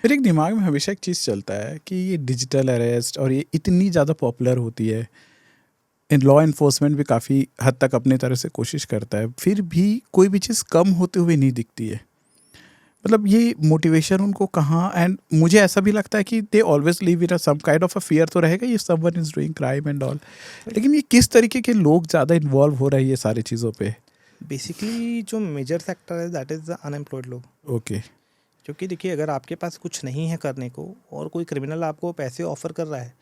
मेरे एक दिमाग में हमेशा एक चीज़ चलता है कि ये डिजिटल अरेस्ट और ये इतनी ज़्यादा पॉपुलर होती है, इन लॉ इन्फोर्समेंट भी काफ़ी हद तक अपने तरह से कोशिश करता है, फिर भी कोई भी चीज़ कम होते हुए नहीं दिखती है। मतलब ये मोटिवेशन उनको कहाँ, एंड मुझे ऐसा भी लगता है कि they always live in some kind of a fear तो रहेगा ये someone is doing crime and all, लेकिन ये किस तरीके के लोग ज़्यादा इन्वॉल्व हो रहे हैं ये सारी चीज़ों पे? बेसिकली जो मेजर फैक्टर है दैट इज़ द अनएम्प्लॉयड लोग। ओके। क्योंकि देखिए, अगर आपके पास कुछ नहीं है करने को और कोई क्रिमिनल आपको पैसे ऑफर कर रहा है,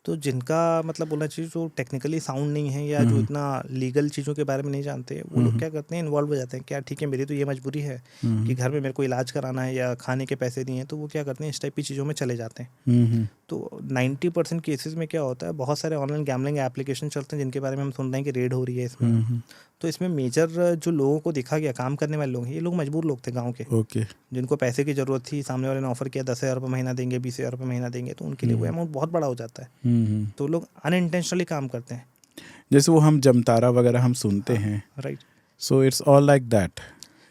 तो जिनका मतलब बोलना चाहिए जो टेक्निकली साउंड नहीं है या जो इतना लीगल चीज़ों के बारे में नहीं जानते, वो लोग क्या करते हैं, इन्वॉल्व हो जाते हैं। क्या ठीक है, मेरी तो ये मजबूरी है कि घर में मेरे को इलाज कराना है या खाने के पैसे नहीं है, तो वो क्या करते हैं, इस टाइप की चीज़ों में चले जाते हैं। तो 90% केसेस में क्या होता है, बहुत सारे ऑनलाइन गैमलिंग एप्लीकेशन चलते हैं जिनके बारे में हम सुन रहे हैं कि रेड हो रही है इसमें। तो इसमें मेजर जो लोगों को देखा गया काम करने वाले लोग हैं, ये लोग मजबूर लोग थे गाँव के, ओके। जिनको पैसे की ज़रूरत थी, सामने वाले ने ऑफर किया 10,000 रुपये महीना देंगे, 20,000 रुपये महीना देंगे, तो उनके लिए वो अमाउंट बहुत बड़ा हो जाता है। तो लोग अनइंटेंशनली काम करते हैं। जैसे वो हम जमतारा वगैरह हम सुनते हैं, right. So it's all like that.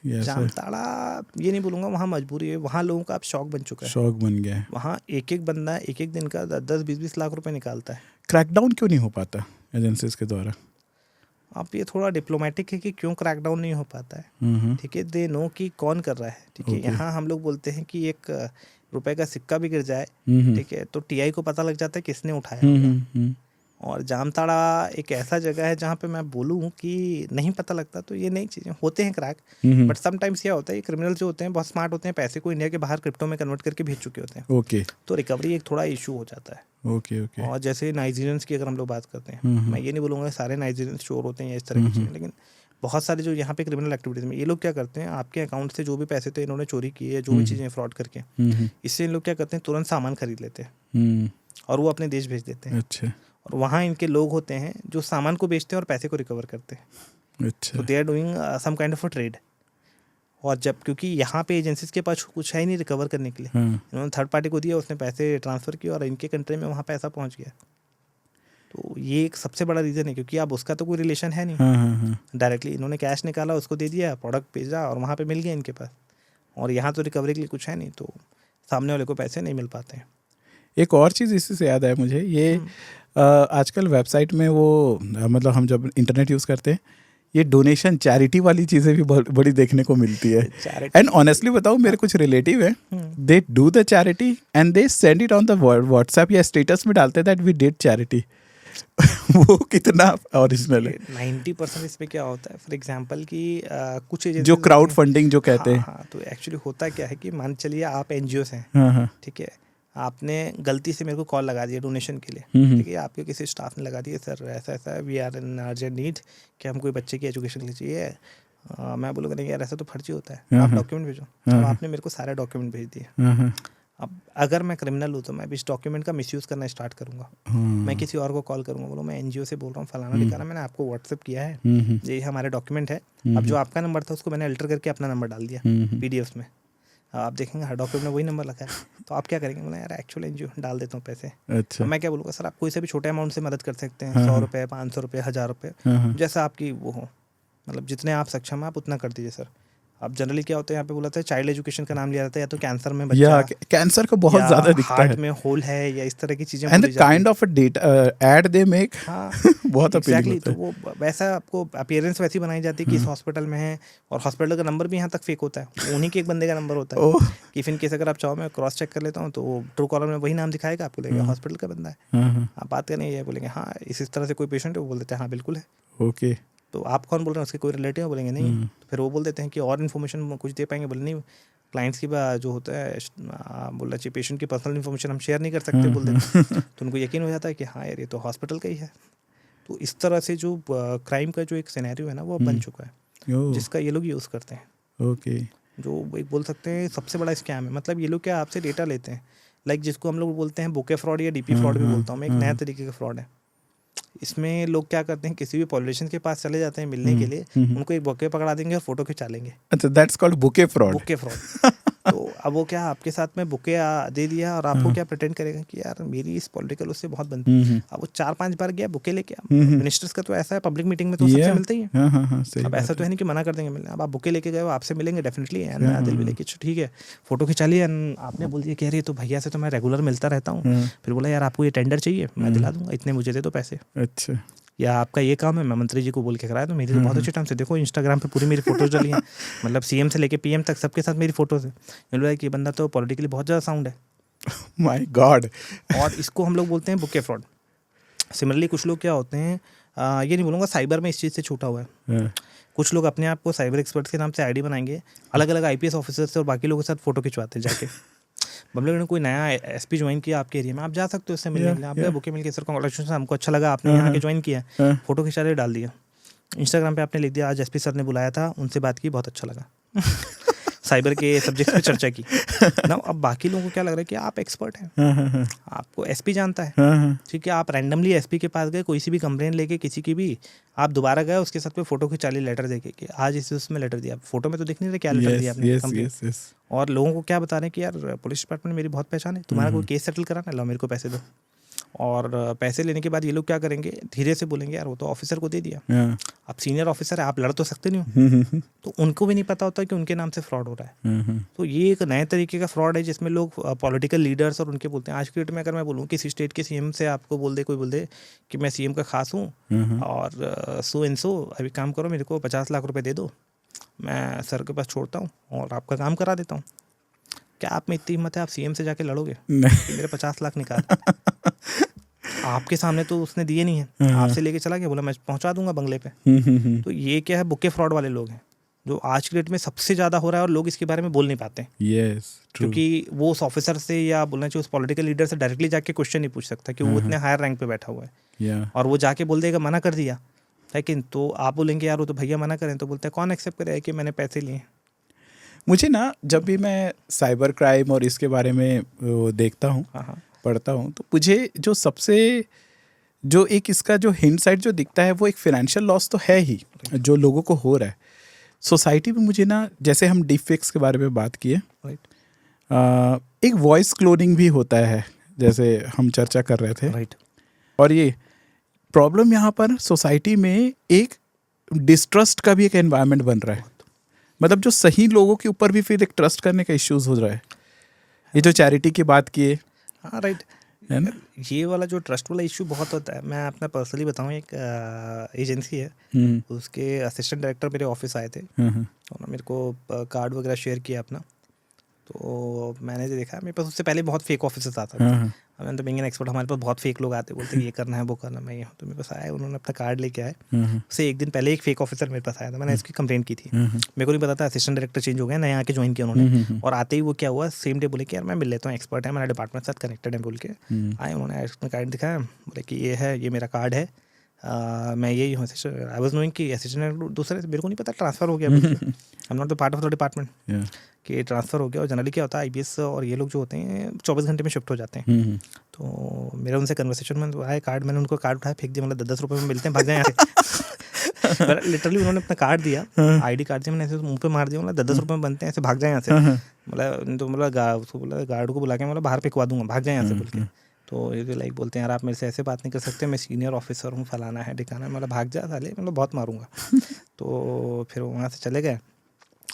Jamtara ये नहीं बोलूँगा, वहाँ मजबूरी है, वहाँ लोगों का अब शौक बन चुका है। शौक बन गया है। वहाँ एक एक बंदा एक एक दिन का 10-20 लाख रुपए निकालता है। क्रैकडाउन क्यों नहीं हो पाता एजेंसीज के द्वारा? अब ये थोड़ा डिप्लोमेटिक है कि क्यों क्रैकडाउन नहीं हो पाता है। ठीक है, दे नो कि कौन कर रहा है। ठीक है, यहाँ हम लोग बोलते हैं कि एक रुपए का सिक्का भी गिर जाए, ठीक है, तो टीआई को पता लग जाता है किसने उठाया होगा। और जामताड़ा एक ऐसा जगह है जहाँ पे मैं बोलूँ कि नहीं पता लगता, तो ये नई चीज़ें होते हैं क्रैक, बट समटाइम्स क्या होता है, ये क्रिमिनल जो होते हैं बहुत स्मार्ट होते हैं, पैसे को इंडिया के बाहर क्रिप्टो में कन्वर्ट करके भेज चुके होते हैं। ओके तो रिकवरी एक थोड़ा इशू हो जाता है। Okay okay. और जैसे नाइजीरियंस की अगर हम लोग बात करते हैं, मैं ये नहीं बोलूँगा सारे नाइजीरियंस चोर होते हैं या इस तरह की चीज़ें, लेकिन बहुत सारे जो यहाँ पे क्रिमिनल एक्टिविटीज़ में ये लोग क्या करते हैं, आपके अकाउंट से जो भी पैसे थे इन्होंने चोरी किए, जो भी चीज़ें फ्रॉड करके, इससे इन लोग क्या करते हैं, तुरंत सामान खरीद लेते हैं और वो अपने देश भेज देते हैं। अच्छा और वहाँ इनके लोग होते हैं जो सामान को बेचते हैं और पैसे को रिकवर करते हैं। अच्छा। तो they are doing some kind of a trade. और जब क्योंकि यहाँ पे एजेंसीज के पास कुछ है ही नहीं रिकवर करने के लिए, इन्होंने थर्ड पार्टी को दिया, उसने पैसे ट्रांसफ़र किए और इनके कंट्री में वहाँ पैसा पहुँच गया। तो ये एक सबसे बड़ा रीज़न है, क्योंकि अब उसका तो कोई रिलेशन है नहीं। डायरेक्टली इन्होंने कैश निकाला, उसको दे दिया, प्रोडक्ट भेजा और वहाँ पे मिल गया इनके पास। और यहाँ तो रिकवरी के लिए कुछ है नहीं, तो सामने वाले को पैसे नहीं मिल पाते हैं। एक और चीज़ इसी से याद है मुझे, ये आजकल वेबसाइट में वो मतलब हम जब इंटरनेट यूज़ करते हैं, ये डोनेशन चैरिटी वाली चीज़ें भी बहुत बड़ी देखने को मिलती है। एंड ऑनेस्टली बताऊँ, मेरे कुछ रिलेटिव हैं, they do the charity and they send it on the WhatsApp या स्टेटस में डालते हैं दैट वी डिड चैरिटी। वो कितना ओरिजिनल है। 90% इसमें क्या होता है, फॉर एग्जांपल कि कुछ जो क्राउड फंडिंग जो कहते हैं। हाँ, तो एक्चुअली होता क्या है कि मान चलिए आप एनजीओ से हैं, हाँ। ठीक है, आपने गलती से मेरे को कॉल लगा दिया डोनेशन के लिए, ठीक है, आपके किसी स्टाफ ने लगा दिया, सर ऐसा ऐसा we are in urgent need कि हम कोई बच्चे की एजुकेशन के लिए चाहिए। मैं बोलूँगा नहीं यार, ऐसा तो फर्जी होता है, आप डॉक्यूमेंट भेजो। अब आपने मेरे को सारे डॉक्यूमेंट भेज दिए। अब अगर मैं क्रिमिनल हूँ तो मैं इस डॉक्यूमेंट का मिसयूज़ करना स्टार्ट करूँगा। मैं किसी और को कॉल करूँगा, बोलो मैं एनजीओ से बोल रहा हूँ, फलाना ठिकाना, मैंने आपको व्हाट्सएप किया है, ये हमारे डॉक्यूमेंट है। अब जो आपका नंबर था उसको मैंने अल्टर करके अपना नंबर डाल दिया पीडीएफ में, आप देखेंगे हर डॉक्यूमेंट में वही नंबर लगा है। तो आप क्या करेंगे, बोला यार एक्चुअल एनजीओ, डाल देता हूँ पैसे। अच्छा। मैं क्या बोलूँगा, सर आप कोई से भी छोटे अमाउंट से मदद कर सकते हैं, 100 रुपये, 500 रुपये, 1000 रुपये, जैसा आपकी वो हो, मतलब जितने आप सक्षम हैं आप उतना कर दीजिए सर। अब जनरली क्या होता है, यहाँ पे बोला था चाइल्ड एजुकेशन का नाम लिया जाता है, या तो कैंसर में बच्चा, कैंसर का बहुत ज्यादा दिखता है, हार्ट में होल है, या इस तरह की चीजें। And the kind of ad they make, बहुत अपीलिंग होता है। तो वो वैसा आपको अपीयरेंस वैसी बनाई जाती है कि इस हॉस्पिटल में है, और हॉस्पिटल का नंबर भी यहाँ तक फेक होता है, उन्हीं के एक बंदे का नंबर होता है कि इफ इन केस अगर आप चाहो मैं क्रॉस चेक कर लेता हूँ, तो ट्रू कॉलर में वही नाम दिखाएगा, आपको लगेगा हॉस्पिटल का बंदा है। आप बात करने ये बोलेंगे हाँ इस तरह से कोई पेशेंट है, वो बोल देते हैं हाँ बिल्कुल है। ओके। तो आप कौन बोल रहे हैं, उसके कोई रिलेटिव, बोलेंगे नहीं। तो फिर वो बोल देते हैं कि और इन्फॉर्मेशन कुछ दे पाएंगे, बोले नहीं, क्लाइंट्स की जो होता है बोलना चाहिए, पेशेंट की पर्सनल इन्फॉर्मेशन हम शेयर नहीं कर सकते, बोल देते हैं। तो उनको यकीन हो जाता है कि हाँ यार ये तो हॉस्पिटल का ही है। तो इस तरह से जो क्राइम का जो एक सिनेरियो है ना, वो बन चुका है, जिसका ये लोग यूज़ करते हैं। ओके। जो एक बोल सकते हैं सबसे बड़ा स्कैम है। मतलब ये लोग क्या आपसे डेटा लेते हैं, लाइक जिसको हम लोग बोलते हैं बुके फ्रॉड या डीपी फ्रॉड भी बोलता हूँ मैं, एक नया तरीके का फ्रॉड है। इसमें लोग क्या करते हैं, किसी भी पॉलिटिशियन के पास चले जाते हैं मिलने के लिए, उनको एक बुके पकड़ा देंगे और फोटो खिंचा लेंगे। अच्छा, that's called bouquet fraud. Bouquet fraud तो अब वो क्या आपके साथ में बुके दे दिया और आपको क्या प्रिटेंड करेगा कि यार मेरी इस पॉलिटिकल उससे बहुत बनती है। अब वो 4-5 बार गया बुके लेके, मिनिस्टर्स का तो ऐसा है पब्लिक मीटिंग में तो सबसे मिलते ही है। अब ऐसा तो है नहीं कि मना कर देंगे मिलने, अब आप बुके लेके गए हो आपसे मिलेंगे डेफिनेटली, एंड दिल भी लेके ठीक है फोटो खिंचा लिया, एंड आपने बोल दिया कि अरे तो भैया से तो मैं रेगुलर मिलता रहता हूँ, फिर बोला यार आपको ये टेंडर चाहिए मैं दिला दूंगा, इतने मुझे दे दो पैसे। अच्छा, या आपका ये काम है मैं मंत्री जी को बोल के कराया, तो मेरी तो बहुत अच्छे टाइम से देखो इंस्टाग्राम पे पूरी मेरी फोटोज डली हैं, मतलब सीएम से लेके पीएम तक सबके साथ मेरी फोटोज है। बोला कि ये बंदा तो पॉलिटिकली बहुत ज़्यादा साउंड है। My God. और इसको हम लोग बोलते हैं बुके फ्रॉड। सिमिलरली कुछ लोग क्या होते हैं, ये नहीं बोलूँगा साइबर में इस चीज़ से छूटा हुआ है। कुछ लोग अपने आप को साइबर एक्सपर्ट के नाम से आईडी बनाएंगे, अलग अलग आईपीएस ऑफिसर से और बाकी लोगों के साथ फोटो खिंचवाते हैं जाके। मतलब ने कोई नया एसपी ज्वाइन किया आपके एरिया में, आप जा सकते हो उससे मिलने के लिए, आप गए बुके मिल के सर कांग्रेचुलेशन हमको अच्छा लगा आपने यहाँ के ज्वाइन किया, फोटो खिंचा के डाल दिया इंस्टाग्राम पे, आपने लिख दिया आज एसपी सर ने बुलाया था उनसे बात की बहुत अच्छा लगा। साइबर के सब्जेक्ट पे चर्चा की ना। अब बाकी लोगों को क्या लग रहा है कि आप एक्सपर्ट हैं, आपको एसपी जानता है, ठीक है, आप रैंडमली एसपी के पास गए, कोई सी भी कंप्लेन लेके किसी की भी, आप दोबारा गए उसके साथ पे फोटो खिंचा ली लेटर देके कि आज इस उसमें लेटर दिया, फोटो में तो दिख नहीं रहा क्या लेटर दिया आपने कंप्लेन। और लोगों को क्या बता रहे हैं कि यार पुलिस डिपार्टमेंट मेरी बहुत पहचान है, तुम्हारा कोई केस सेटल कराना, लो मेरे को पैसे दो। और पैसे लेने के बाद ये लोग क्या करेंगे, धीरे से बोलेंगे यार वो तो ऑफिसर को दे दिया, आप सीनियर ऑफिसर है आप लड़ तो सकते नहीं हो। तो उनको भी नहीं पता होता कि उनके नाम से फ्रॉड हो रहा है। तो ये एक नए तरीके का फ्रॉड है जिसमें लोग पॉलिटिकल लीडर्स और उनके बोलते हैं। आज की डेट में अगर मैं बोलूँ किसी स्टेट के सीएम से आपको बोल दे, कोई बोल दे कि मैं सीएम का खास हूँ और सो एंड सो अभी काम करो, मेरे को 50 लाख रुपये दे दो, मैं सर के पास छोड़ता हूँ और आपका काम करा देता हूँ। क्या आप में इतनी हिम्मत है आप सीएम से जाके लड़ोगे कि मेरे 50 लाख निकाल? आपके सामने तो उसने दिए नहीं है, आपसे लेके चला गया, बोला मैं पहुंचा दूंगा बंगले पे। तो ये क्या है, बुके फ्रॉड वाले लोग हैं जो आज की डेट में सबसे ज़्यादा हो रहा है और लोग इसके बारे में बोल नहीं पाते। क्योंकि वो उस ऑफिसर से या बोलना चाहिए उस पॉलिटिकल लीडर से डायरेक्टली जाके क्वेश्चन नहीं पूछ सकता कि वो इतने हायर रैंक पे बैठा हुआ है, और वो जाके बोल देगा मना कर दिया, लेकिन तो आप बोलेंगे यार वो तो भैया मना करें, तो बोलते हैं कौन एक्सेप्ट करेगा कि मैंने पैसे लिए। मुझे ना जब भी मैं साइबर क्राइम और इसके बारे में देखता हूँ, पढ़ता हूँ, तो मुझे जो एक इसका जो हिंट साइड जो दिखता है वो एक फाइनेंशियल लॉस तो है ही जो लोगों को हो रहा है सोसाइटी में। मुझे ना जैसे हम डीप फेक्स के बारे में बात किए, एक वॉइस क्लोनिंग भी होता है जैसे हम चर्चा कर रहे थे, और ये प्रॉब्लम यहाँ पर सोसाइटी में एक डिस्ट्रस्ट का भी एक एनवायरनमेंट बन रहा है। मतलब जो सही लोगों के ऊपर भी फिर एक ट्रस्ट करने का इश्यूज हो रहा है। ये जो चैरिटी की बात किए, हाँ राइट, है ना, ये वाला जो ट्रस्ट वाला इशू बहुत होता है। मैं अपना पर्सनली बताऊँ, एक एजेंसी है, उसके असिस्टेंट डायरेक्टर मेरे ऑफिस आए थे, उन्होंने मेरे को कार्ड वगैरह शेयर किया अपना, तो मैंने जो देखा मेरे पास उससे पहले बहुत फेक ऑफिसर्स आता था। मैंने तो बिंग एक्सपर्ट, हमारे पास बहुत फेक लोग आते, बोलते ये करना है वो करना, मैं ये हूँ, तो मेरे पास आया, उन्होंने अपना कार्ड लेके आए। उससे एक दिन पहले एक फेक ऑफिसर मेरे पास आया था, मैंने इसकी कंप्लेंट की थी, मेरे को नहीं पता था असिस्टेंट डायरेक्टर चेंज हो गया, नया आके ज्वाइन किया उन्होंने। और आते ही वो क्या हुआ, सेम डे बोले कि यार मैं मिल लेता हूँ, एक्सपर्ट है, मेरा डिपार्टमेंट साथ कनेक्टेड है बोल के आए। उन्होंने अपना कार्ड दिखाया, बोले कि ये है, ये मेरा कार्ड है, मैं यही हूँ। आई वाज नोइंग कि असिस्टेंट दूसरे, मेरे को नहीं पता ट्रांसफर हो गया, I am not the part of the department कि ट्रांसफ़र हो गया। और जनरली क्या होता है, आईपीएस और ये लोग जो होते हैं 24 घंटे में शिफ्ट हो जाते हैं। तो मेरा उनसे कन्वर्सेशन में आया, कार्ड मैंने उनको कार्ड उठाया फेंक दिया, मतलब 10-10 रुपये में मिलते हैं, भाग जाए यहाँ से। लिटरली उन्होंने अपना कार्ड दिया, आईडी कार्ड दिया, मैंने ऐसे मुंह पे मार दिया, मतलब 10-10 रुपये में बनते हैं, ऐसे भाग जाए यहाँ से। मतलब तो मतलब उसको बोला, गार्ड को बुला के मतलब बाहर फेंकवा दूंगा, भाग जाए यहाँ से बोल के। तो ये लाइक बोलते हैं यार आप मेरे से ऐसे बात नहीं कर सकते, मैं सीनियर ऑफिसर हूँ, फलाना है ठिकाना है, मतलब भाग जा साले, मतलब बहुत मारूंगा। तो फिर वहाँ से चले गए।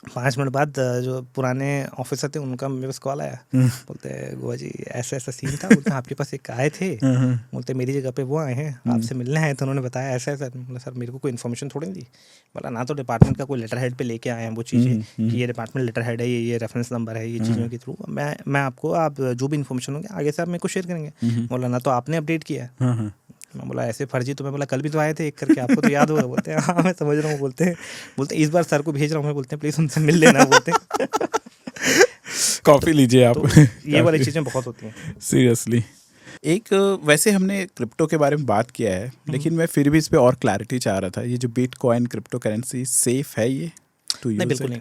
5 मिनट बाद जो पुराने ऑफिसर थे उनका मेरे पास कॉल आया, बोलते गोवा जी ऐसा ऐसा सीन था, बोलते आपके पास एक आए थे, बोलते मेरी जगह पे वो आए हैं, आपसे मिलने आए, तो उन्होंने बताया ऐसा ऐसा। मतलब सर मेरे को कोई इन्फॉर्मेशन थोड़ी दी, बोला ना तो डिपार्टमेंट का कोई लेटर हेड पे लेके आए हैं वो चीज़ें कि ये डिपार्टमेंट लेटर हेड है, ये रेफरेंस नंबर है, ये चीज़ों के थ्रू मैं आपको, आप जो भी इन्फॉर्मेशन होंगे आगे से आप मेरे को शेयर करेंगे। बोला ना तो आपने अपडेट किया है। मैं बोला ऐसे फर्जी, तो मैं बोला कल भी तो आए थे एक करके, आपको तो याद होगा। बोलते हैं हाँ मैं समझ रहा हूँ। बोलते इस बार सर को भेज रहा हूँ मैं, बोलते हैं प्लीज़ उनसे मिल लेना, बोलते हैं कॉफ़ी लीजिए आप। तो ये वाली चीज़ें बहुत होती हैं सीरियसली। एक वैसे हमने क्रिप्टो के बारे में बात किया है, लेकिन मैं फिर भी इस पे और क्लैरिटी चाह रहा था। ये जो बिटकॉइन क्रिप्टो करेंसी सेफ है ये टू यूज? नहीं बिल्कुल नहीं।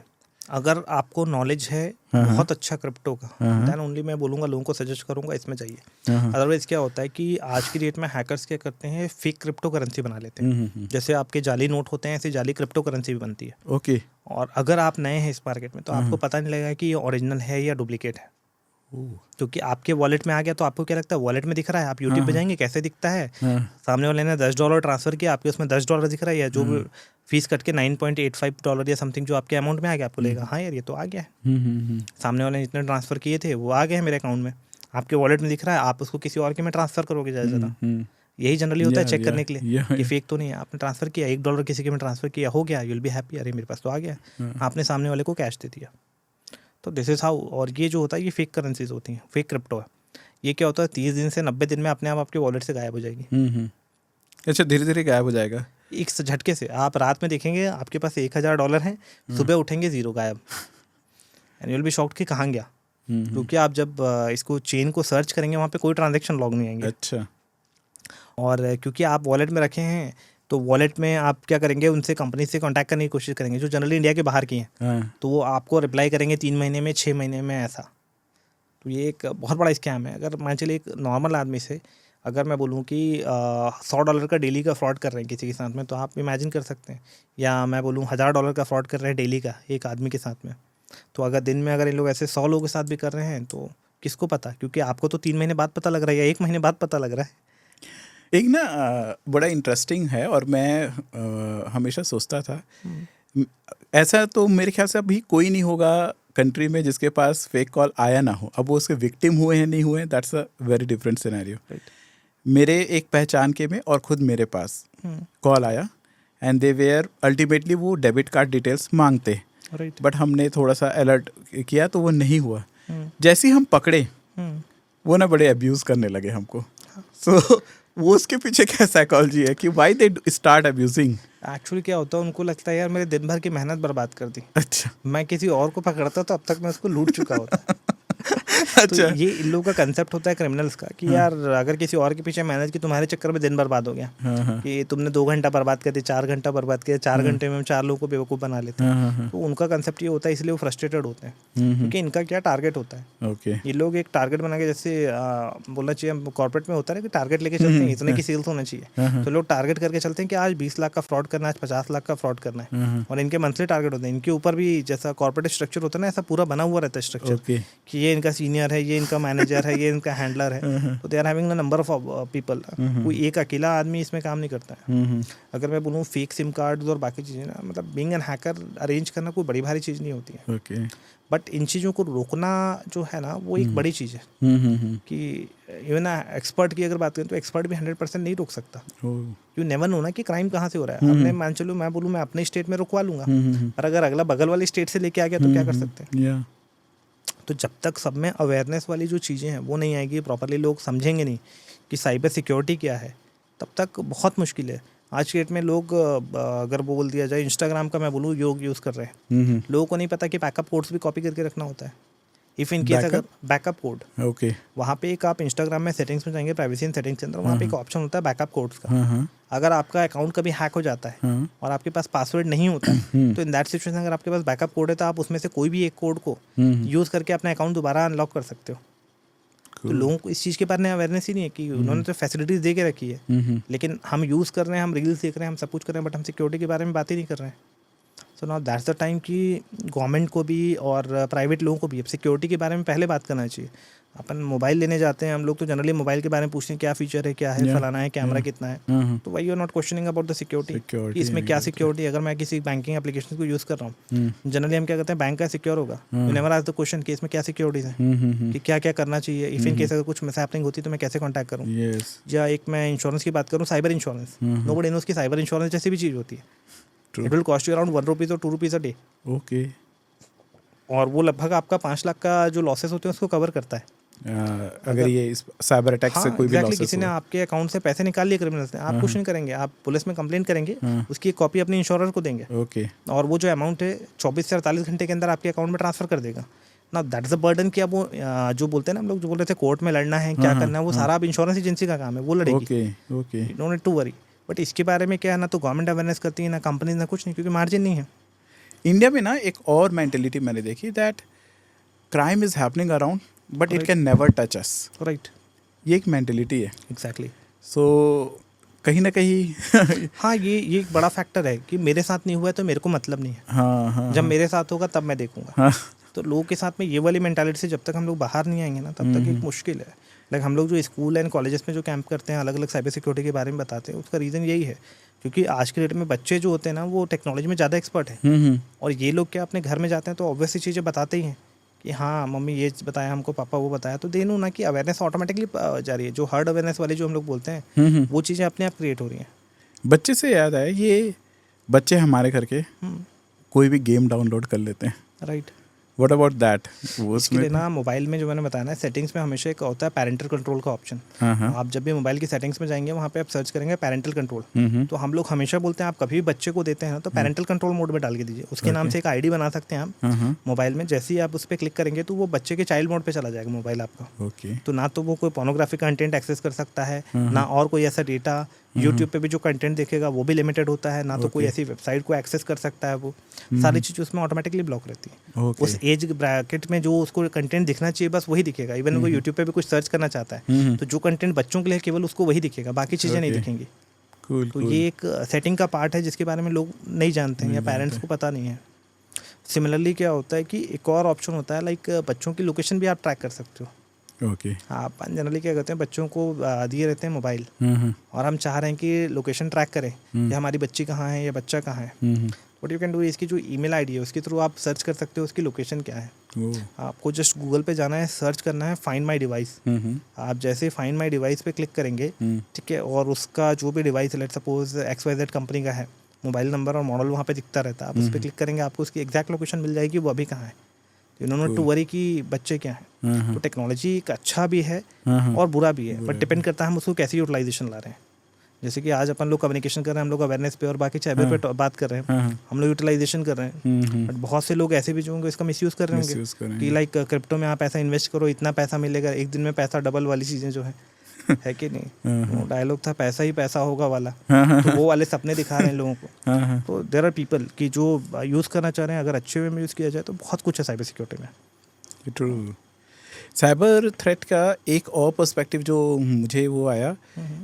अगर आपको नॉलेज है हाँ, हाँ। बहुत अच्छा क्रिप्टो का, हाँ, देन ओनली मैं बोलूँगा लोगों को सजेस्ट करूँगा इसमें जाइए। हाँ, हाँ। अदरवाइज़ क्या होता है कि आज की डेट में हैकर्स क्या करते हैं, फेक क्रिप्टो करेंसी बना लेते हैं। जैसे आपके जाली नोट होते हैं, ऐसे जाली क्रिप्टो करेंसी भी बनती है। ओके। और अगर आप नए हैं इस मार्केट में तो हाँ, आपको हाँ। पता नहीं लगेगा कि ये ओरिजिनल है या डुप्लीकेट है, ओह! क्योंकि आपके वॉलेट में आ गया तो आपको क्या लगता है वॉलेट में दिख रहा है। आप यूट्यूब पे हाँ, जाएंगे कैसे दिखता है, हाँ, सामने वाले ने $10 ट्रांसफर किया, आपके उसमें $10 दिख रहा है, या जो भी फीस कट के $9.85 या समथिंग जो आपके अमाउंट में आ गया, आपको लगेगा हाँ यार ये तो आ गया है, सामने वाले ने जितने ट्रांसफर किए थे वो आ गए हैं मेरे अकाउंट में, आपके वॉलेट में दिख रहा है, आप उसको किसी और के में ट्रांसफर करोगे ज़्यादा। यही जनरली होता है चेक करने के लिए कि फेक तो नहीं है। आपने ट्रांसफर किया $1 किसी के में ट्रांसफर किया, हो गया, यू विल बी हैप्पी, अरे मेरे पास तो आ गया, आपने सामने वाले को कैश दे दिया। तो दिस इज़ हाउ। और ये जो होता है ये फेक करेंसीज होती हैं, फेक क्रिप्टो है। ये क्या होता है 30 दिन से 90 दिन में अपने आप आपके वॉलेट से गायब हो जाएगी। अच्छा, धीरे-धीरे गायब हो जाएगा? एक झटके से। आप रात में देखेंगे आपके पास $1000 हैं, सुबह उठेंगे ज़ीरो, गायब। And you will be shocked कि कहाँ गया, क्योंकि आप जब इसको चेन को सर्च करेंगे वहाँ पे कोई ट्रांजैक्शन लॉग नहीं आएंगे। अच्छा। और क्योंकि आप वॉलेट में रखे हैं तो वॉलेट में आप क्या करेंगे, उनसे कंपनी से कांटेक्ट करने की कोशिश करेंगे जो जनरली इंडिया के बाहर की हैं। हाँ। तो वो आपको रिप्लाई करेंगे 3 महीने में, 6 महीने में, ऐसा। तो ये एक बहुत बड़ा स्कैम है। अगर मान चलिए एक नॉर्मल आदमी से अगर मैं बोलूँ कि $100 का डेली का फ्रॉड कर रहे हैं किसी के साथ में, तो आप इमेजिन कर सकते हैं, या मैं बोलूँ $1000 का फ्रॉड कर रहे हैं डेली का एक आदमी के साथ में, तो अगर दिन में अगर इन लोग ऐसे 100 लोगों के साथ भी कर रहे हैं तो किसको पता, क्योंकि आपको तो 3 महीने बाद पता लग रहा है या 1 महीने बाद पता लग रहा है। एक ना बड़ा इंटरेस्टिंग है, और मैं हमेशा सोचता था ऐसा तो मेरे ख्याल से अभी कोई नहीं होगा कंट्री में जिसके पास फेक कॉल आया ना हो। अब वो उसके विक्टिम हुए हैं नहीं हुए, that's a very different scenario. मेरे एक पहचान के में और खुद मेरे पास कॉल आया, एंड दे वेयर अल्टीमेटली वो डेबिट कार्ड डिटेल्स मांगते, बट हमने थोड़ा सा अलर्ट किया तो वो नहीं हुआ। जैसे ही हम पकड़े वो ना बड़े अब्यूज़ करने लगे हमको। सो वो उसके पीछे क्या साइकोलॉजी है कि why they start abusing? Actually क्या होता है, उनको लगता है यार मेरे दिन भर की मेहनत बर्बाद कर दी। अच्छा। मैं किसी और को पकड़ता तो अब तक मैं उसको लूट चुका होता। अच्छा। तो ये इन लोगों का कंसेप्ट होता है क्रिमिनल्स का कि यार अगर किसी और के पीछे मेहनत की, तुम्हारे चक्कर में दिन बर्बाद हो गया, कि तुमने 2 घंटा बर्बाद कर दिया, 4 घंटा बर्बाद किया, 4 घंटे में हम 4 लोगों को बेवकूफ़ बना लेते हैं। तो उनका कंसेप्ट ये होता है, इसलिए वो फ्रस्ट्रेटेड होते हैं, क्योंकि इनका क्या टारगेट होता है। ओके। ये लोग एक टारगेट बना के, जैसे बोलना चाहिए कॉर्पोरेट में होता है कि टारगेट लेके चलते हैं, इतने की सेल्स होना चाहिए, तो लोग टारगेट करके चलते हैं कि आज 20 लाख का फ्रॉड करना है, आज 50 लाख का फ्रॉड करना है, और इनके मंथली टारगेट होते हैं। इनके ऊपर भी जैसा कॉर्पोरेट स्ट्रक्चर होता है ना, ऐसा पूरा बना हुआ रहता है स्ट्रक्चर, कि ये इनका सीनियर है, ये इनका मैनेजर है, ये इनका हैंडलर है, तो they are having a number of people. कोई एक अकेला आदमी इसमें काम नहीं करता है। अगर मैं बोलूँ फेक सिम कार्ड्स और बाकी चीज़ें ना, मतलब बीइंग एन हैकर अरेंज करना कोई बड़ी भारी चीज़ नहीं होती है। ओके। बट इन चीज़ों को रोकना जो है ना, वो एक बड़ी चीज़ है, कि इवन एक्सपर्ट की अगर बात करें तो एक्सपर्ट भी 100% नहीं रोक सकता। यू नेवर नो ना कि क्राइम कहाँ से हो रहा है। आपने मान चलो मैं बोलूँ मैं अपने स्टेट में रुकवा लूँगा, पर अगर अगला बगल वाली स्टेट से लेके आ गया तो क्या कर सकते हैं। तो जब तक सब में अवेयरनेस वाली जो चीज़ें हैं वो नहीं आएगी, प्रॉपरली लोग समझेंगे नहीं कि साइबर सिक्योरिटी क्या है, तब तक बहुत मुश्किल है। आज के डेट में लोग अगर वो बोल दिया जाए, इंस्टाग्राम का मैं बोलूँ योग यूज़ कर रहे हैं, लोगों को नहीं पता कि बैकअप कोड्स भी कॉपी करके रखना होता है। इफ़ इन केस अगर बैकअप कोड, ओके, वहाँ पे एक आप इंस्टाग्राम में सेटिंग्स में जाएंगे, प्राइवेसी एंड सेटिंग्स के अंदर वहाँ पे एक ऑप्शन होता है बैकअप कोड्स का। अगर आपका अकाउंट कभी हैक हो जाता है और आपके पास पासवर्ड नहीं होता है, तो इन दैट सिचुएशन अगर आपके पास बैकअप कोड है तो आप उसमें से कोई भी एक कोड को यूज़ करके अपना अकाउंट दोबारा अनलॉक कर सकते हो। तो लोगों को इस चीज़ के बारे में अवेयरनेस ही नहीं है कि उन्होंने तो फैसिलिटीज़ दे के रखी है, लेकिन हम यूज़ कर रहे हैं, हम रील्स देख रहे हैं, हम सब कुछ कर रहे हैं, बट हम सिक्योरिटी के बारे में बात ही नहीं कर रहे हैं। So now that's the time कि गवर्नमेंट को भी और प्राइवेट लोगों को भी अब सिक्योरिटी के बारे में पहले बात करना चाहिए। अपन मोबाइल लेने जाते हैं, हम लोग तो जनरली मोबाइल के बारे में पूछते हैं क्या फीचर है, क्या है, फलाना है, कैमरा कितना है, तो why you are not questioning about the security कि इसमें क्या सिक्योरिटी। अगर मैं किसी बैंकिंग एप्लीकेशन को यूज़ कर रहा हूँ, जनरली हम क्या करते हैं, बैंक का सिक्योर होगा, you never ask the question कि इसमें क्या सिक्योरिटीज है, कि क्या क्या करना चाहिए, इफ इन केस अगर कुछ मिसहैपनिंग होती है तो मैं कैसे कॉन्टैक्ट करूँ। या एक मैं इंश्योरेंस की बात करूँ, साइबर इंश्योरेंस, नोबडी नोज़ की साइबर इंश्योरेंस जैसी भी चीज़ होती है। It will cost you around ₹1 और ₹2 अ डे। ओके। और वो लगभग आपका 5 लाख का जो लॉसेस होते हैं उसको कवर करता है। अगर ये साइबर अटैक से कोई भी लॉसेस किसी ने आपके अकाउंट से पैसे निकाल लिए क्रिमिनल्स ने, आप कुछ नहीं करेंगे, आप पुलिस में कंप्लेंट करेंगे, उसकी एक कॉपी अपने इंश्योरेंस को देंगे, ओके, और वो जो अमाउंट है 24 से 48 घंटे के अंदर आपके अकाउंट में ट्रांसफर कर देगा ना। दैट्स द बर्डन कि अब वो जो बोलते हैं ना हम लोग, जो बोल रहे थे कोर्ट में लड़ना है, क्या करना है, वो सारा अब इंश्योरेंस एजेंसी का काम है, वो लड़ेगी। Okay, don't need to worry. But इसके बारे में क्या है ना, तो गवर्नमेंट अवेयरनेस करती है ना, कंपनी ना कुछ नहीं, क्योंकि मार्जिन नहीं है। इंडिया में ना एक और मेंटेलिटी मैंने देखी that crime is happening around but it can never touch us. Right, ये एक मेंटेलिटी है. एग्जैक्टली. सो कहीं ना कहीं हाँ, ये एक बड़ा फैक्टर है कि मेरे साथ नहीं हुआ है तो मेरे को मतलब नहीं है. हाँ हाँ जब मेरे साथ होगा तब मैं देखूंगा. हाँ. तो लोगों के साथ में ये वाली मेंटालिटी से जब तक हम लोग बाहर नहीं आएंगे ना तब तक एक मुश्किल है. लाइक हम लोग जो स्कूल एंड कॉलेजेस में जो कैंप करते हैं, अलग अलग साइबर सिक्योरिटी के बारे में बताते हैं, उसका रीज़न यही है क्योंकि आज के डेट में बच्चे जो होते हैं ना वो टेक्नोलॉजी में ज़्यादा एक्सपर्ट हैं. और ये लोग क्या अपने घर में जाते हैं तो ऑब्वियस सी चीज़ें बताते ही हैं कि हाँ मम्मी ये बताया हमको, पापा वो बताया. तो देनू ना कि अवेयरनेस ऑटोमेटिकली जा रही है. जो हर्ड अवेयरनेस वाली जो हम लोग बोलते हैं वो चीज़ें अपने आप क्रिएट हो रही हैं. बच्चे से याद आया, ये बच्चे हमारे घर के कोई भी गेम डाउनलोड कर लेते हैं. राइट. What about that? वो इसके लिए ना मोबाइल में जो मैंने बताया ना, सेटिंग्स में हमेशा एक होता है पैरेंटल कंट्रोल का ऑप्शन. आप जब भी मोबाइल की सेटिंग्स में जाएंगे वहाँ पे आप सर्च करेंगे पैरेंटल कंट्रोल. तो हम लोग हमेशा बोलते हैं आप कभी भी बच्चे को देते हैं तो पैरेंटल कंट्रोल मोड में डाल के दीजिए. उसके नाम से एक आईडी बना सकते हैं आप मोबाइल में. जैसे ही आप उस पर क्लिक करेंगे तो वो बच्चे के चाइल्ड मोड पे चला जाएगा मोबाइल आपका. ओके. तो ना तो वो कोई पोर्नोग्राफी कंटेंट एक्सेस कर सकता है, ना और कोई ऐसा डेटा. यूट्यूब पे भी जो कंटेंट देखेगा वो भी लिमिटेड होता है, ना तो कोई ऐसी वेबसाइट को एक्सेस कर सकता है. वो सारी चीज़ें उसमें ऑटोमेटिकली ब्लॉक रहती है. उस एज ब्रैकेट में जो उसको कंटेंट दिखना चाहिए बस वही दिखेगा. इवन वो यूट्यूब पे भी कुछ सर्च करना चाहता है तो जो कंटेंट बच्चों के लिए केवल उसको वही दिखेगा, बाकी चीज़ें नहीं दिखेंगी. तो ये एक सेटिंग का पार्ट है जिसके बारे में लोग नहीं जानते हैं या पेरेंट्स को पता नहीं है. सिमिलरली क्या होता है कि एक और ऑप्शन होता है, लाइक बच्चों की लोकेशन भी आप ट्रैक कर सकते हो. ओके. आप जनरली क्या करते हैं, बच्चों को दिए रहते हैं मोबाइल और हम चाह रहे हैं कि लोकेशन ट्रैक करें कि हमारी बच्ची कहाँ है या बच्चा कहाँ है. व्हाट यू कैन डू, इसकी जो ईमेल आईडी है उसके थ्रू आप सर्च कर सकते हो उसकी लोकेशन क्या है. आपको जस्ट गूगल पे जाना है, सर्च करना है फाइंड माई डिवाइस. आप जैसे फाइंड माई डिवाइस पे क्लिक करेंगे, ठीक है, और उसका जो भी device let suppose XYZ company का है, मोबाइल नंबर और मॉडल वहाँ पे दिखता रहता है. आप उस पर क्लिक करेंगे, आपको उसकी एग्जैक्ट लोकेशन मिल जाएगी वो अभी कहाँ है. इन्होंने टू वरी कि बच्चे क्या हैं. तो टेक्नोलॉजी एक अच्छा भी है और बुरा भी है, बट डिपेंड करता है हम उसको कैसे यूटिलाइजेशन ला रहे हैं. जैसे कि आज अपन लोग कम्युनिकेशन कर रहे हैं, हम लोग अवेयरनेस पे और बाकी साइबर पे बात कर रहे हैं, हम लोग यूटिलाइजेशन कर रहे हैं. बट बहुत से लोग ऐसे भी जो होंगे इसका मिसयूज़ कर रहे होंगे कि लाइक क्रिप्टो में आप पैसा इन्वेस्ट करो, इतना पैसा मिलेगा, एक दिन में पैसा डबल वाली चीज़ें जो है कि नहीं. वो डायलॉग था पैसा ही पैसा होगा वाला, तो वो वाले सपने दिखा रहे हैं लोगों को. तो देयर आर पीपल कि जो यूज़ करना चाह रहे हैं, अगर अच्छे वे में यूज़ किया जाए तो बहुत कुछ है साइबर सिक्योरिटी में. ट्रू. साइबर थ्रेट का एक और पर्सपेक्टिव जो मुझे वो आया,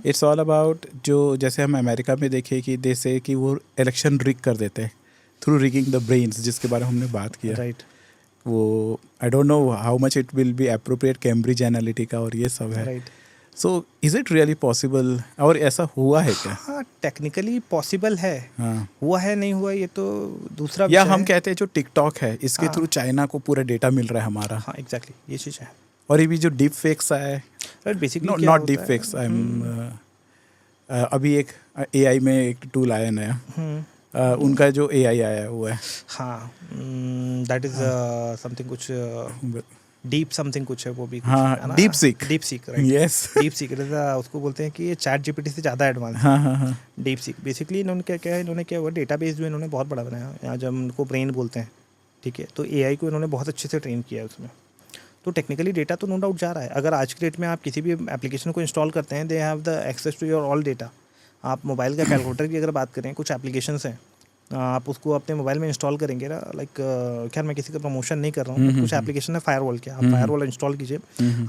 इट्स ऑल अबाउट जो जैसे हम अमेरिका में देखे कि जैसे कि वो इलेक्शन रिग कर देते हैं थ्रू रिगिंग द ब्रेन्स, जिसके बारे में हमने बात किया. राइट. वो I don't know how much it will be appropriate, Cambridge Analytica और ये सब है. Right. So is it really possible, और ऐसा हुआ है क्या? हाँ, टेक्निकली पॉसिबल है. हाँ. हुआ है नहीं हुआ ये तो दूसरा या विषय हम है. कहते हैं जो टिकटॉक है इसके थ्रू चाइना को पूरा डेटा मिल रहा है हमारा. हाँ, एग्जैक्टली ये चीज़ है. और ये भी जो डीप फेक्स आए, right, basically not deep fakes, I am अभी एक AI में एक टूल आया नया, उनका जो AI आया हुआ है. हाँ, दैट इज समथिंग कुछ डीप समथिंग कुछ है वो भी. हाँ, deep seek. Right. Yes, deep seek उसको बोलते हैं कि ये चैट GPT से ज़्यादा एडवांस. हाँ. डीप सीक बेसिकली इन्होंने क्या हुआ, डेटाबेस जो इन्होंने बहुत बड़ा बनाया. यहाँ जब उनको ब्रेन बोलते हैं, ठीक है, तो AI को इन्होंने बहुत अच्छे से ट्रेन किया है उसमें. तो टेक्निकली डेटा तो नो डाउट जा रहा है. अगर आज के डेट में आप किसी भी एप्लीकेशन को इंस्टॉल करते हैं, they have the access to your all data. आप मोबाइल का कैलकुलेटर की अगर बात करें, कुछ एप्लीकेशंस हैं आप उसको अपने मोबाइल में इंस्टॉल करेंगे ना, लाइक खैर मैं किसी का प्रमोशन नहीं कर रहा हूँ, कुछ एप्लीकेशन है फायरवॉल के, आप फायरवॉल इंस्टॉल कीजिए,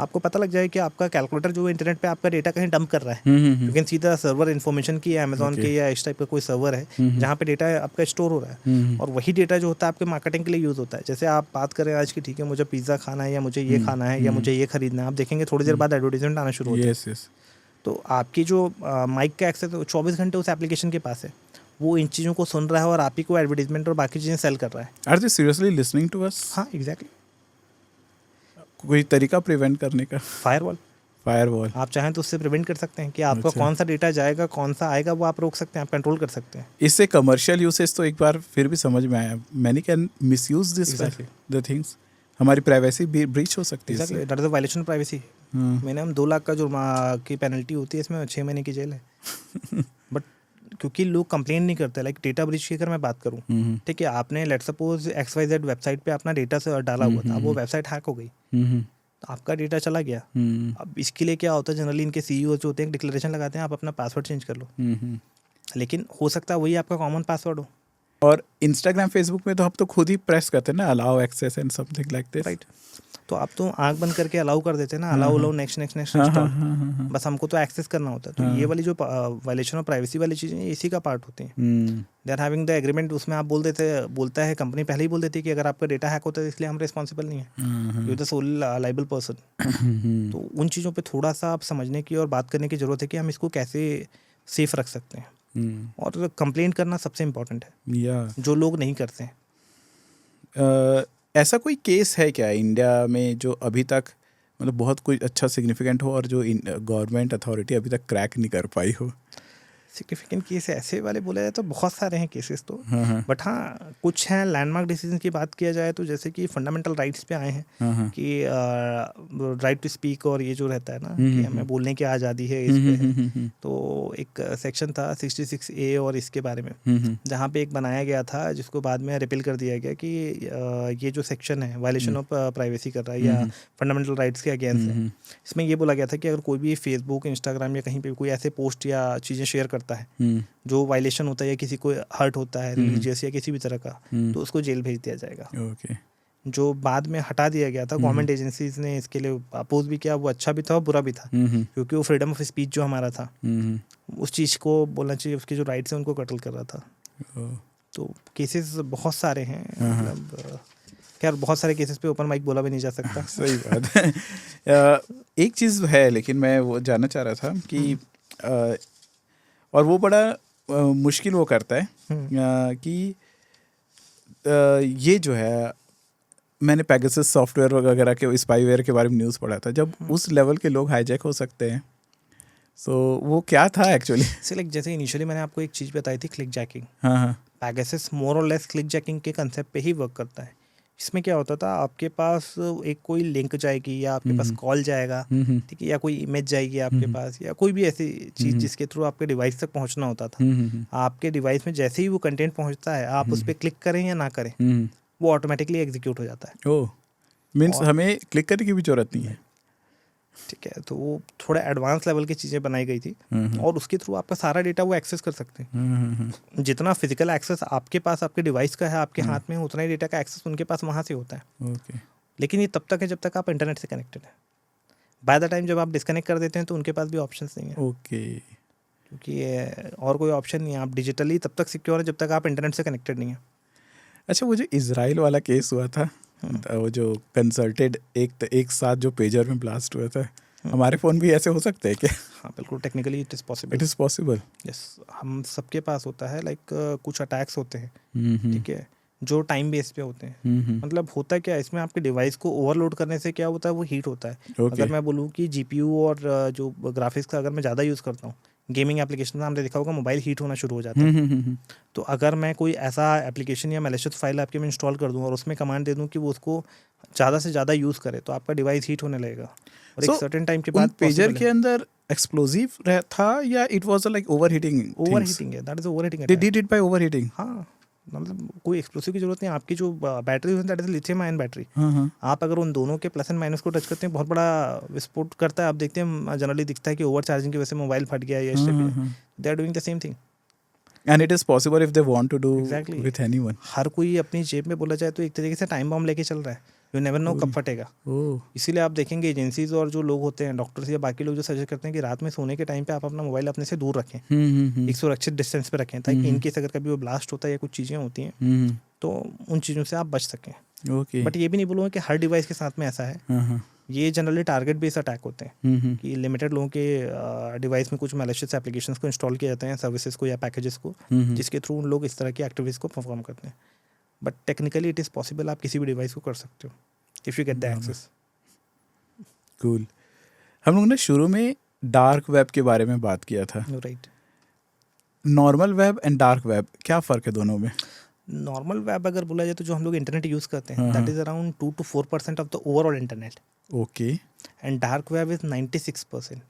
आपको पता लग जाए कि आपका कैलकुलेटर जो इंटरनेट पे आपका डेटा कहीं डंप कर रहा है. You can see the server information की अमेजॉन के या इस टाइप का कोई सर्वर है जहाँ पे डेटा आपका स्टोर हो रहा है. और वही डेटा जो होता है आपके मार्केटिंग के लिए यूज़ होता है. जैसे आप बात करें आज की, ठीक है, मुझे पिज़्ज़ा खाना है या मुझे ये खाना है या मुझे ये खरीदना है, आप देखेंगे थोड़ी देर बाद एडवर्टाइजमेंट आना शुरू होता है. तो आपकी जो माइक का एक्सेस 24 घंटे उस एप्लीकेशन के पास है, वो इन चीज़ों को सुन रहा है और आप ही को एडवर्टाइजमेंट और बाकी चीज़ें सेल कर रहा है. Are they seriously listening to us? हाँ, एग्जैक्टली. कोई तरीका प्रिवेंट करने का? फायरवॉल आप चाहें तो उससे प्रिवेंट कर सकते हैं कि आपका कौन सा डेटा जाएगा, कौन सा आएगा, वो आप रोक सकते हैं, आप कंट्रोल कर सकते हैं. इससे कमर्शियल यूसेज तो एक बार फिर भी समझ में आया, many can misuse this the things. हमारी प्राइवेसी भी ब्रीच हो सकती है. That is a violation of privacy. Minimum 2 lakh का जो की पेनल्टी होती है, इसमें 6 महीने की जेल है. बट क्योंकि लोग कंप्लेन नहीं करते. लाइक डेटा ब्रीच की अगर मैं बात करूँ, ठीक है, आपने लेट सपोज XYZ वेबसाइट पे अपना डेटा से डाला हुआ था, वो वेबसाइट हैक हो गई, तो आपका डेटा चला गया. अब इसके लिए क्या होता है, जनरली इनके CEO जो होते हैं डिक्लेरेशन लगाते हैं, आप अपना पासवर्ड चेंज कर लो. लेकिन हो सकता है वही आपका कॉमन पासवर्ड हो और इंस्टाग्राम फेसबुक में तो हम तो खुद ही प्रेस करते हैं ना, allow access and something like this. Right, तो आप तो आंख बंद करके अलाउ कर देते हैं ना, हाँ, अलाउ हाँ। अलाउ नेक्स्ट नेक्स्ट नेक्स्ट हाँ, इंस्टॉल, हाँ, हाँ, हाँ, बस हमको तो एक्सेस करना होता है। तो हाँ। ये वाली जो वायलेशन ऑफ प्राइवेसी वाली चीज़ें हैं, इसी का पार्ट होती हैं। Hmm, they are having the agreement, उसमें आप बोलता है कंपनी पहले ही बोल देती है कि अगर आपका डेटा हैक होता है इसलिए हम रिस्पॉन्सिबल नहीं है, you the sole liable person. तो उन चीज़ों पे थोड़ा सा आप समझने की और बात करने की ज़रूरत है कि हम इसको कैसे सेफ रख सकते हैं, और कंप्लेंट करना सबसे इम्पोर्टेंट है, या जो लोग नहीं करते हैं। ऐसा कोई केस है क्या इंडिया में जो अभी तक मतलब बहुत कोई अच्छा सिग्निफिकेंट हो और जो गवर्नमेंट अथॉरिटी अभी तक क्रैक नहीं कर पाई हो? सिग्निफिकेंट केस ऐसे वाले बोले जाए तो बहुत सारे हैं केसेस तो, हाँ, बट हाँ कुछ हैं लैंडमार्क डिसीजन की बात किया जाए तो, जैसे कि फंडामेंटल राइट्स पे आए हैं हाँ, कि राइट टू स्पीक, और ये जो रहता है ना कि हमें बोलने की आज़ादी है, इस पे है। तो एक सेक्शन था 66A और इसके बारे में, जहाँ पे एक बनाया गया था जिसको बाद में रिपील कर दिया गया कि ये जो सेक्शन है वायलेशन ऑफ प्राइवेसी कर रहा है या फंडामेंटल राइट्स के अगेंस्ट है। इसमें ये बोला गया था कि अगर कोई भी फेसबुक, इंस्टाग्राम या कहीं पे कोई ऐसे पोस्ट या चीज़ें शेयर करता है जो वायलेशन होता है या किसी को हर्ट होता है रिलीजियस या किसी भी तरह का, तो उसको जेल भेज दिया जाएगा। ओके। जो बाद में हटा दिया गया था, गवर्नमेंट एजेंसीज ने इसके लिए अपोज भी किया, वो अच्छा भी था और बुरा भी था, क्योंकि वो फ्रीडम ऑफ स्पीच जो हमारा था उस चीज़ को बोलना चाहिए, उसके जो राइट्स हैं उनको कटल कर रहा था। तो केसेस बहुत सारे हैं, मतलब खैर बहुत सारे केसेस पे ओपन माइक बोला भी नहीं जा सकता। सही बात है। एक चीज़ है लेकिन मैं वो जानना चाह रहा था कि और वो बड़ा मुश्किल वो करता है कि ये जो है, मैंने पेगासस सॉफ्टवेयर वगैरह के स्पाईवेयर के बारे में न्यूज़ पढ़ा था, जब उस लेवल के लोग हाईजैक हो सकते हैं, सो वो क्या था एक्चुअली? लाइक जैसे इनिशियली मैंने आपको एक चीज़ बताई थी, क्लिक जैकिंग। हाँ, पेगासस मोर और लेस क्लिक जैकिंग के कंसेप्ट पे ही वर्क करता है। इसमें क्या होता था, आपके पास एक कोई लिंक जाएगी या आपके पास कॉल जाएगा, ठीक है, या कोई इमेज जाएगी आपके पास, या कोई भी ऐसी चीज़ जिसके थ्रू आपके डिवाइस तक पहुंचना होता था। आपके डिवाइस में जैसे ही वो कंटेंट पहुंचता है, आप उस पर क्लिक करें या ना करें, वो ऑटोमेटिकली एग्जीक्यूट हो जाता है। ओह, मीन्स हमें क्लिक करने की भी जरूरत नहीं है। ठीक है, तो वो थोड़ा एडवांस लेवल की चीज़ें बनाई गई थी, और उसके थ्रू आपका सारा डेटा वो एक्सेस कर सकते हैं। जितना फिजिकल एक्सेस आपके पास आपके डिवाइस का है आपके हाथ में, उतना ही डेटा का एक्सेस उनके पास वहाँ से होता है। ओके। लेकिन ये तब तक है जब तक आप इंटरनेट से कनेक्टेड है। बाय द टाइम जब आप डिस्कनेक्ट कर देते हैं तो उनके पास भी ऑप्शंस नहीं है। ओके। क्योंकि ये और कोई ऑप्शन नहीं है, आप डिजिटली तब तक सिक्योर है जब तक आप इंटरनेट से कनेक्टेड नहीं है। अच्छा, वो जो इजराइल वाला केस हुआ था, वो जो कंसल्टेड एक साथ जो पेजर में ब्लास्ट हुआ था, हमारे फ़ोन भी ऐसे हो सकते हैं क्या? हाँ बिल्कुल, technically it is possible. It is possible. Yes, हम सबके पास होता है। लाइक कुछ अटैक्स होते हैं, ठीक है, जो टाइम बेस पे होते हैं। मतलब होता क्या है इसमें, आपके डिवाइस को ओवरलोड करने से क्या होता है, वो हीट होता है। अगर मैं बोलूँ कि जीपीयू और जो ग्राफिक्स का अगर मैं ज़्यादा यूज़ करता हूँ, गेमिंग एप्लीकेशन में आपने देखा होगा मोबाइल हीट होना शुरू हो जाता है। तो अगर मैं कोई ऐसा एप्लीकेशन या मैलिशियस फाइल आपके में इंस्टॉल कर दूँ और उसमें कमांड दे दूँ कि वो उसको ज़्यादा से ज़्यादा यूज़ करे, तो आपका डिवाइस हीट होने लगेगा, और एक सर्टेन टाइम के बाद पेजर के अंदर एक्सप्लोजिव था या it was like overheating? Overheating है, that is overheating. They did it by overheating? हाँ, मतलब कोई एक्सप्लोसिव की जरूरत नहीं। आपकी जो बैटरी है that is lithium ion battery. हाँ। आप अगर उन दोनों के प्लस एंड माइनस को टच करते हैं, बहुत बड़ा विस्फोट करता है। आप देखते हैं जनरली दिखता है कि ओवर चार्जिंग की वजह से मोबाइल फट गया या they are doing the same thing. And it is possible if they want to do Exactly. With anyone. हर कोई अपनी जेब में बोला जाए तो एक तरीके से टाइम बॉम्ब लेके चल रहा है, यू नेवर नो कब फटेगा। इसीलिए आप देखेंगे एजेंसीज और जो लोग होते हैं, डॉक्टर्स या बाकी लोग, जो सजेस्ट करते हैं कि रात में सोने के टाइम पे आप अपना मोबाइल अपने से दूर रखें, एक सुरक्षित डिस्टेंस पे रखें, ताकि इनकेस अगर कभी वो ब्लास्ट होता है या कुछ चीज़ें होती हैं तो उन चीज़ों से आप बच सकें। बट ये भी नहीं बोलूँगा कि हर डिवाइस के साथ में ऐसा है। ये जनरली टारगेट बेस्ड अटैक होते हैं कि लिमिटेड लोगों के डिवाइस में कुछ मैलिशियस एप्लीकेशंस को इंस्टॉल किए जाते हैं, सर्विसेज को या पैकेजेस को, जिसके थ्रू उन लोग इस तरह की एक्टिविटीज़ को परफॉर्म करते हैं। But technically it is possible, आप किसी भी डिवाइस को कर सकते हो if you get the access. Cool. हम लोग ने शुरू में डार्क वेब के बारे में बात किया था। Right. Normal web and dark web, क्या फ़र्क है दोनों में? नॉर्मल वेब अगर बोला जाए तो जो हम लोग इंटरनेट यूज़ करते हैं, that is around 2 to 4% of the overall internet. Okay. And dark web is 96%।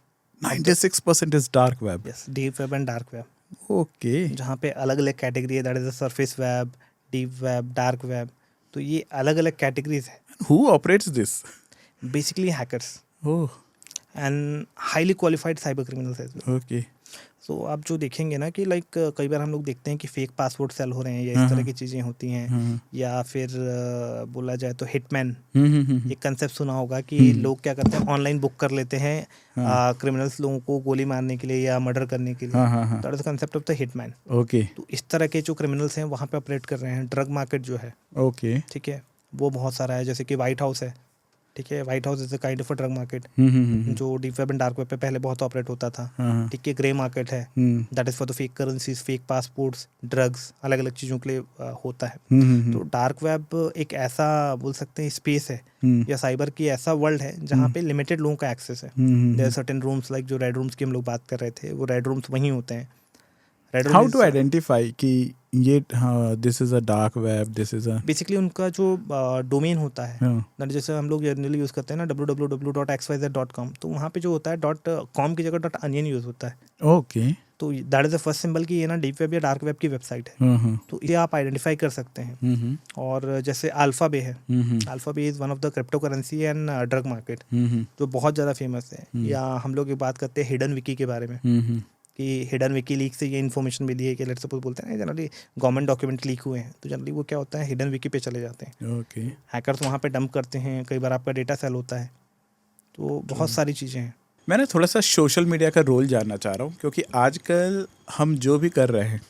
96% is dark web? Yes, deep web and dark web. Okay. जहाँ पे अलग अलग कैटेगरी है, that is the surface web, deep web, dark web. तो ये अलग अलग categories है। Who operates this? Basically hackers oh, and highly qualified cyber criminals as well. Okay. So आप जो देखेंगे ना कि लाइक कई बार हम लोग देखते हैं कि फेक पासपोर्ट सेल हो रहे हैं या इस तरह की चीज़ें होती हैं, या फिर बोला जाए तो हिटमैन, एक कंसेप्ट सुना होगा कि लोग क्या करते हैं, ऑनलाइन बुक कर लेते हैं क्रिमिनल्स लोगों को गोली मारने के लिए या मर्डर करने के लिए। That is the concept of the hitman. Okay. तो इस तरह के जो क्रिमिनल्स हैं वहाँ पे ऑपरेट कर रहे हैं। ड्रग मार्केट जो है, ओके। ठीक है, वो बहुत सारा है। जैसे कि वाइट हाउस है, ठीक है, white house is a kind of a drug market जो deep web and dark web पे पहले बहुत ऑपरेट होता था, ठीक है। ग्रे मार्केट है, that is for the fake currencies, fake passports, drugs, अलग अलग चीज़ों के लिए होता है। तो डार्क वेब एक ऐसा बोल सकते हैं स्पेस है या साइबर की ऐसा वर्ल्ड है जहाँ पे लिमिटेड लोगों का एक्सेस है। There are certain rooms, like जो रेड रूम्स की हम लोग बात कर रहे थे, वो रेड रूम्स वहीं होते हैं। हाउ टू आइडेंटिफाई कि ये this is a dark web, this is a, basically उनका जो डोमेन होता है, जैसे हम लोग जनरली यूज़ करते हैं ना www.xyz.com, तो वहाँ पे जो होता है .com की जगह .onion यूज़ होता है। ओके। तो that is the first symbol कि ये ना डीप वेब या डार्क वेब की वेबसाइट है। तो इसे आप आइडेंटिफाई कर सकते हैं। और जैसे अल्फाबे है, AlphaBay is one of the crypto currency and drug market जो बहुत ज़्यादा फेमस है। या हम लोग बात करते हैं हिडन विकी के बारे में कि हिडन विकी लीक से ये इन्फॉर्मेशन मिली है कि लेट्स सपोज बोलते हैं जनरली गवर्नमेंट डॉक्यूमेंट लीक हुए हैं, तो जनरली वो क्या होता है, हिडन विकी पे चले जाते हैं। ओके। हैकर्स वहाँ पे डंप करते हैं, कई बार आपका डेटा सेल होता है। तो बहुत सारी चीज़ें हैं। मैं ना थोड़ा सा सोशल मीडिया का रोल जानना चाह रहा हूँ, क्योंकि आजकल हम जो भी कर रहे हैं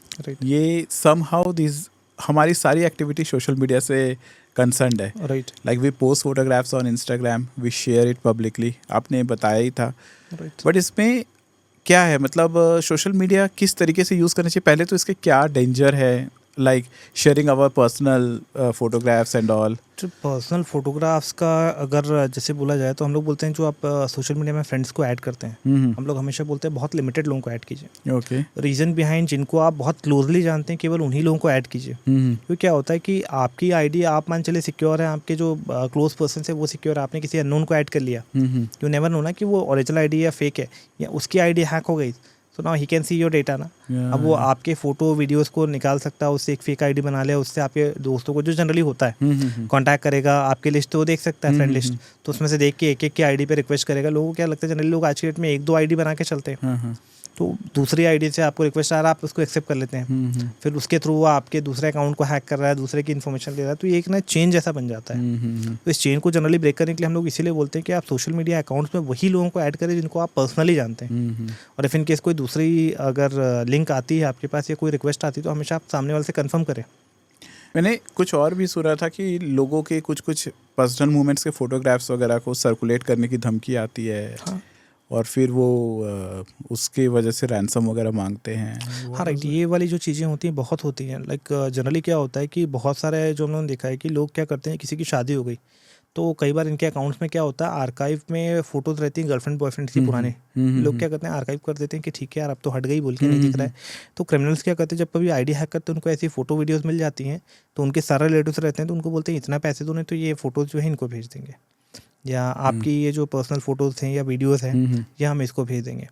ये समहाउ दिस, हमारी सारी एक्टिविटी सोशल मीडिया से कंसर्न्ड है। Right. Like we post photographs on Instagram, we share it publicly, आपने बताया ही था। बट इसमें क्या है, मतलब सोशल मीडिया किस तरीके से यूज़ करना चाहिए? पहले तो इसके क्या डेंजर है, like sharing our personal photographs and all? जो पर्सनल फोटोग्राफ्स का अगर जैसे बोला जाए तो हम लोग बोलते हैं जो आप सोशल मीडिया में फ्रेंड्स को ऐड करते हैं, हम लोग हमेशा बोलते हैं बहुत लिमिटेड लोगों को ऐड कीजिए। ओके। रीज़न बिहाइंड जिनको आप बहुत क्लोजली जानते हैं केवल उन्हीं लोगों को ऐड कीजिए। क्योंकि क्या होता है कि आपकी आईडी आप मान चले सिक्योर है, आपके जो क्लोज पर्सन है वो सिक्योर है, आपने किसी अननोन को ऐड कर लिया, यू नेवर नो ना कि वो ओरिजिनल आईडी या फेक है, या उसकी आईडी हैक हो गई, so now he can see your data ना। अब वो आपके फोटो वीडियोस को निकाल सकता है, उससे एक फेक आईडी बना लिया, उससे आपके दोस्तों को जो जनरली होता है कांटेक्ट करेगा, आपकी लिस्ट तो वो देख सकता है, फ्रेंड लिस्ट, तो उसमें से देख के एक एक की आईडी पे रिक्वेस्ट करेगा। लोगों को क्या लगता है, जनरली लोग आज के डेट में 1-2 आईडी बना के चलते हैं। तो दूसरी आईडी से आपको रिक्वेस्ट आ रहा है, आप उसको एक्सेप्ट कर लेते हैं, फिर उसके थ्रू वो आपके दूसरे अकाउंट को हैक कर रहा है, दूसरे की इन्फॉर्मेशन ले रहा है, तो ये एक ना चेन जैसा बन जाता है। तो इस चेन को जनरली ब्रेक करने के लिए हम लोग इसीलिए बोलते हैं कि आप सोशल मीडिया अकाउंट्स में वही लोगों को ऐड करें जिनको आप पर्सनली जानते हैं। और इफ इन केस कोई दूसरी अगर लिंक आती है आपके पास या कोई रिक्वेस्ट आती है, तो हमेशा आप सामने वाले से कन्फर्म करें। मैंने कुछ और भी सुना था कि लोगों के कुछ कुछ पर्सनल मोमेंट्स के फोटोग्राफ्स वगैरह को सर्कुलेट करने की धमकी आती है। हाँ। और फिर वो उसके वजह से रैंसम वगैरह मांगते हैं। हाँ राइट, ये वाली जो चीज़ें होती हैं बहुत होती हैं। लाइक जनरली क्या होता है कि बहुत सारे जो हम लोगों ने देखा है कि लोग क्या करते हैं, किसी की शादी हो गई तो कई बार इनके अकाउंट्स में क्या होता है, आर्काइव में फोटोज रहती हैं गर्लफ्रेंड बॉयफ्रेंड की पुराने, लोग क्या करते हैं आर्काइव कर देते हैं कि ठीक है यार अब तो हट गई बोल के नहीं दिख रहा है। तो क्रिमिनल्स क्या करते हैं, जब कभी आईडी हैक करते हैं उनको ऐसी फोटो वीडियोस मिल जाती हैं, तो उनके सारे रिलेटिव्स रहते हैं, तो उनको बोलते हैं इतना पैसे दो नहीं तो ये फोटोज जो है इनको भेज देंगे, या आपकी ये जो पर्सनल फोटोज़ हैं या वीडियोस हैं या हम इसको भेज देंगे।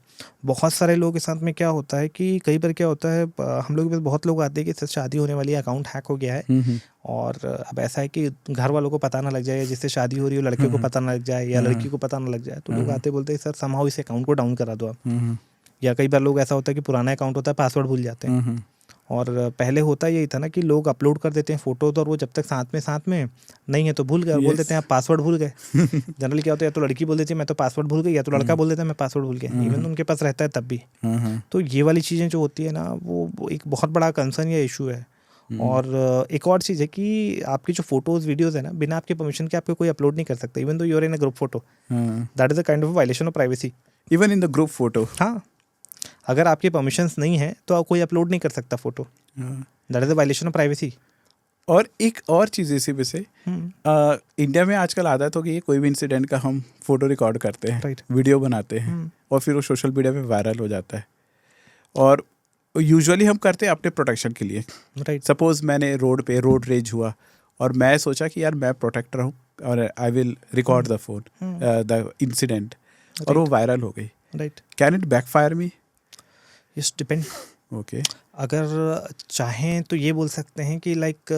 बहुत सारे लोगों के साथ में क्या होता है कि कई बार क्या होता है, हम लोग के पास बहुत लोग आते हैं कि सर शादी होने वाली है, अकाउंट हैक हो गया है, और अब ऐसा है कि घर वालों को पता ना लग जाए, जिससे शादी हो रही हो लड़के को पता ना लग जाए या लड़की को पता ना लग जाए, तो लोग आते बोलते हैं सर समहाउ इस अकाउंट को डाउन करा दो आप। या कई बार लोग ऐसा होता है कि पुराना अकाउंट होता है, पासवर्ड भूल जाते हैं। और पहले होता यही था ना कि लोग अपलोड कर देते हैं फोटोज, और वो जब तक साथ में नहीं है तो भूल गए, बोल देते हैं आप पासवर्ड भूल गए। जनरली क्या होता है, या तो लड़की बोल देती है मैं तो पासवर्ड भूल गई, या तो लड़का बोल देता है मैं पासवर्ड भूल गया, इवन उनके पास रहता है तब भी। तो ये वाली चीज़ें जो होती है ना, वो एक बहुत बड़ा कंसर्न या इशू है। और एक और चीज़ है कि आपकी जो फोटोज वीडियोज है ना, बिना आपके परमिशन के आपको कोई अपलोड नहीं कर सकता, even though you're in a group photo, that is a kind of violation of privacy. Even in the group photo? हाँ, अगर आपके परमिशंस नहीं है तो कोई अपलोड नहीं कर सकता photo, that is a violation of privacy. और एक और चीज़ इसी में से इंडिया में आजकल आदत हो गई है, कोई भी इंसिडेंट का हम फोटो रिकॉर्ड करते हैं, वीडियो बनाते हैं, और फिर वो सोशल मीडिया पे वायरल हो जाता है। और यूजुअली हम करते हैं अपने प्रोटेक्शन के लिए। सपोज मैंने रोड रेज हुआ और मैं सोचा कि यार मैं प्रोटेक्टर हूँ और I will record the incident, और वो वायरल हो गई। Can it backfire me? Yes, depend. Okay. अगर चाहें तो ये बोल सकते हैं कि लाइक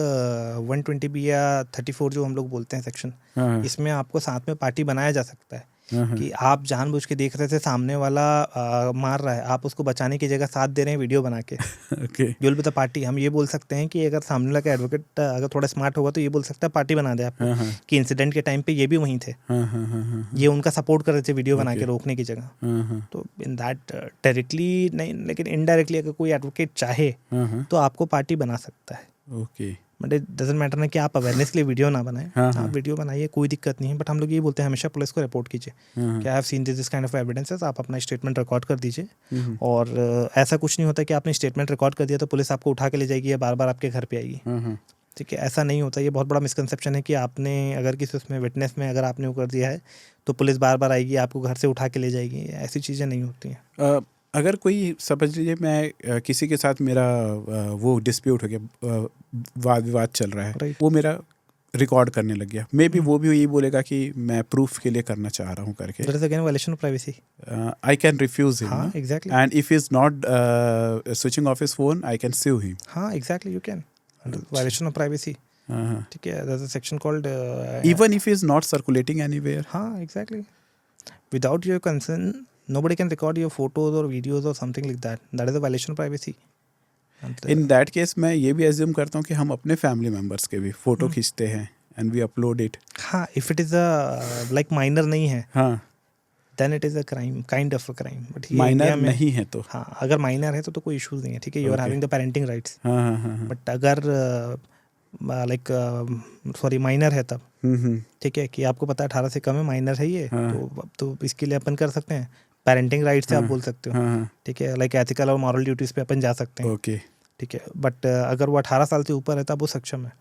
120B या 34 जो हम लोग बोलते हैं सेक्शन, इसमें आपको साथ में पार्टी बनाया जा सकता है कि आप जानबूझ के देख रहे थे सामने वाला मार रहा है, आप उसको बचाने की जगह साथ दे रहे हैं वीडियो बना के। Okay. You will be the party. हम ये बोल सकते हैं कि अगर सामने वाला का एडवोकेट अगर थोड़ा स्मार्ट होगा तो ये बोल सकता है पार्टी बना दे आपको, कि इंसिडेंट के टाइम पे ये भी वहीं थे, ये उनका सपोर्ट कर रहे थे वीडियो बना के रोकने की जगह। तो इन दैट डायरेक्टली नहीं, लेकिन इनडायरेक्टली अगर कोई एडवोकेट चाहे तो आपको पार्टी बना सकता है। Okay. But it doesn't matter ना कि आप अवेयरनेस के लिए वीडियो ना बनाएं, आप वीडियो बनाइए, कोई दिक्कत नहीं है। बट हम लोग ये बोलते हैं हमेशा पुलिस को रिपोर्ट कीजिए कि I have seen this kind of evidences, आप अपना स्टेटमेंट रिकॉर्ड कर दीजिए। और ऐसा कुछ नहीं होता कि आपने स्टेटमेंट रिकॉर्ड कर दिया तो पुलिस आपको उठा के ले जाएगी या बार बार आपके घर पे आएगी। ठीक है, ऐसा नहीं होता। ये बहुत बड़ा मिसकंसेप्शन है कि आपने अगर किसी उसमें विटनेस में अगर आपने वो कर दिया है तो पुलिस बार बार आएगी, आपको घर से उठा के ले जाएगी। ऐसी चीज़ें नहीं होती हैं। अगर कोई समझ लीजिए मैं किसी के साथ मेरा वो डिस्प्यूट हो गया, वाद विवाद चल रहा है, वो मेरा रिकॉर्ड करने लग गया, मे बी वो भी यही बोलेगा कि मैं प्रूफ के लिए करना चाह रहा हूँ करके, that is again violation of privacy. I can refuse him. हाँ, exactly. And if he is not switching off his phone I can sue him. हाँ, exactly, you can. Violation of privacy. ठीक है, there's a section called even if he is not circulating anywhere. हाँ, exactly. Without your consent, nobody can record your photos or videos or something like that. That is a violation of privacy. In that case मैं ये भी assume करता हूँ कि हम अपने family members के भी फोटो खींचते हैं and we upload it. हाँ, if it is a like minor नहीं है, हाँ, then it is a crime, kind of a crime. But minor नहीं है तो हाँ, अगर माइनर है तो कोई इश्यूज नहीं है। ठीक है, you are having the parenting rights. हाँ हाँ हाँ। बट अगर लाइक सॉरी माइनर है तब, ठीक है, कि आपको पता है 18 से कम है, माइनर है ये, तो इसके लिए अपन कर सकते हैं पेरेंटिंग राइट से आप बोल सकते हो। ठीक है, लाइक एथिकल और मॉरल ड्यूटीज पे अपन जा सकते हैं। ओके। ठीक है, बट अगर वो 18 साल से ऊपर है तब वो सक्षम है,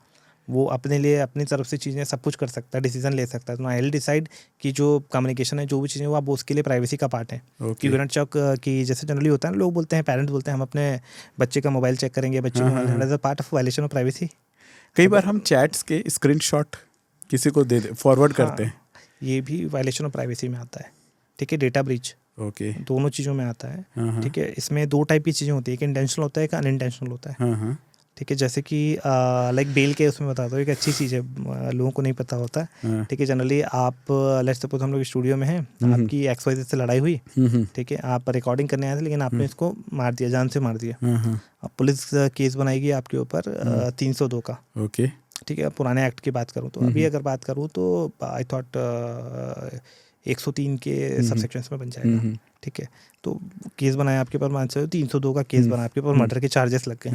वो अपने लिए अपनी तरफ से चीज़ें सब कुछ कर सकता है, डिसीजन ले सकता है। तो आई विल डिसाइड कि जो कम्युनिकेशन है, जो भी चीज़ें, वो आप उसके लिए प्राइवेसी का पार्ट है। कि विनर चौक की जैसे जनरली होता है, लोग बोलते हैं, पेरेंट्स बोलते हैं हम अपने बच्चे का मोबाइल चेक करेंगे, बच्चे का as a part of violation of privacy. कई बार हम चैट्स के स्क्रीनशॉट किसी को दे फॉरवर्ड करते हैं, ये भी वायलेशन ऑफ प्राइवेसी में आता है। ठीक है, डेटा ब्रीच, ओके, दोनों चीज़ों में आता है। ठीक है, इसमें दो टाइप की चीज़ें होती है, एक इंटेंशनल होता है, एक अनइंटेंशनल होता है। ठीक है, जैसे कि लाइक बेल के उसमें बताता हूँ, एक अच्छी चीज़ है, लोगों को नहीं पता होता है। ठीक है, जनरली आप लेट्स सपोज हम लोग स्टूडियो में हैं, आपकी XYZ से लड़ाई हुई, ठीक है, आप रिकॉर्डिंग करने आए थे लेकिन आपने इसको मार दिया, जान से मार दिया। अब पुलिस केस बनाएगी आपके ऊपर 302 का। ओके, ठीक है, पुराने एक्ट की बात करूँ तो, अभी अगर बात करूँ तो आई थॉट 103 के सबसेक्शंस में बन जाएगा। ठीक है, तो केस बनाया आपके ऊपर, मान सकते हो 302 का केस बना आपके ऊपर, मर्डर के चार्जेस लग गए।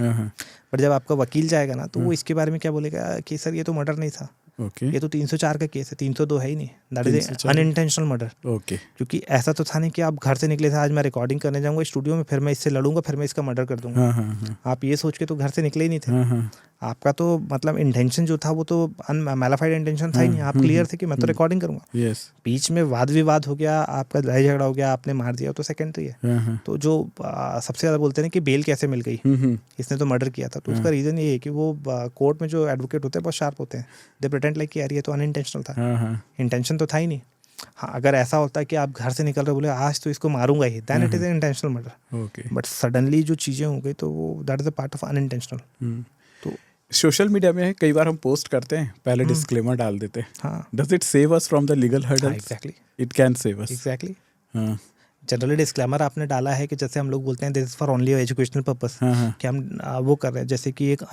बट जब आपका वकील जाएगा ना तो वो इसके बारे में क्या बोलेगा कि सर ये तो मर्डर नहीं था, ये तो 304 का केस है, 302 है ही नहीं, that is unintentional murder. Okay, क्योंकि ऐसा तो था नहीं कि आप घर से निकले थे, आज मैं रिकॉर्डिंग करने जाऊंगा स्टूडियो में, फिर मैं इससे लड़ूंगा, फिर मैं इसका मर्डर कर दूंगा। आप ये सोच के तो घर से निकले ही नहीं थे। आपका तो मतलब इंटेंशन जो था वो तो मैलिफाइड इंटेंशन था ही नहीं, आप क्लियर थे कि मैं तो रिकॉर्डिंग करूंगा। बीच में वाद विवाद हो गया, आपका लड़ाई झगड़ा हो गया, आपने मार दिया, तो सेकेंडरी है। तो जो सबसे ज़्यादा बोलते हैं कि बेल कैसे मिल गई, इसने तो मर्डर किया था, तो उसका रीज़न ये है कि वो कोर्ट में जो एडवोकेट होते हैं बहुत शार्प होते हैं, दे प्रिटेंड लाइक कि यार ये तो अनइंटेंशनल था, इंटेंशन तो था ही नहीं। हाँ, अगर ऐसा होता है कि आप घर से निकल रहे, बोले आज तो इसको मारूंगा ही, then it is an intentional murder. But suddenly जो चीज़ें हो गई तो वो that is a part of unintentional. तो सोशल मीडिया में कई बार हम पोस्ट करते हैं, पहले डिस्क्लेमर डाल देते हैं। हाँ, does it save us from the legal hurdles? Exactly, it can save us. Exactly. Generally disclaimer आपने डाला है कि जैसे हम लोग बोलते हैं this is for only educational purpose, कि हम वो कर रहे हैं। जैसे कि एक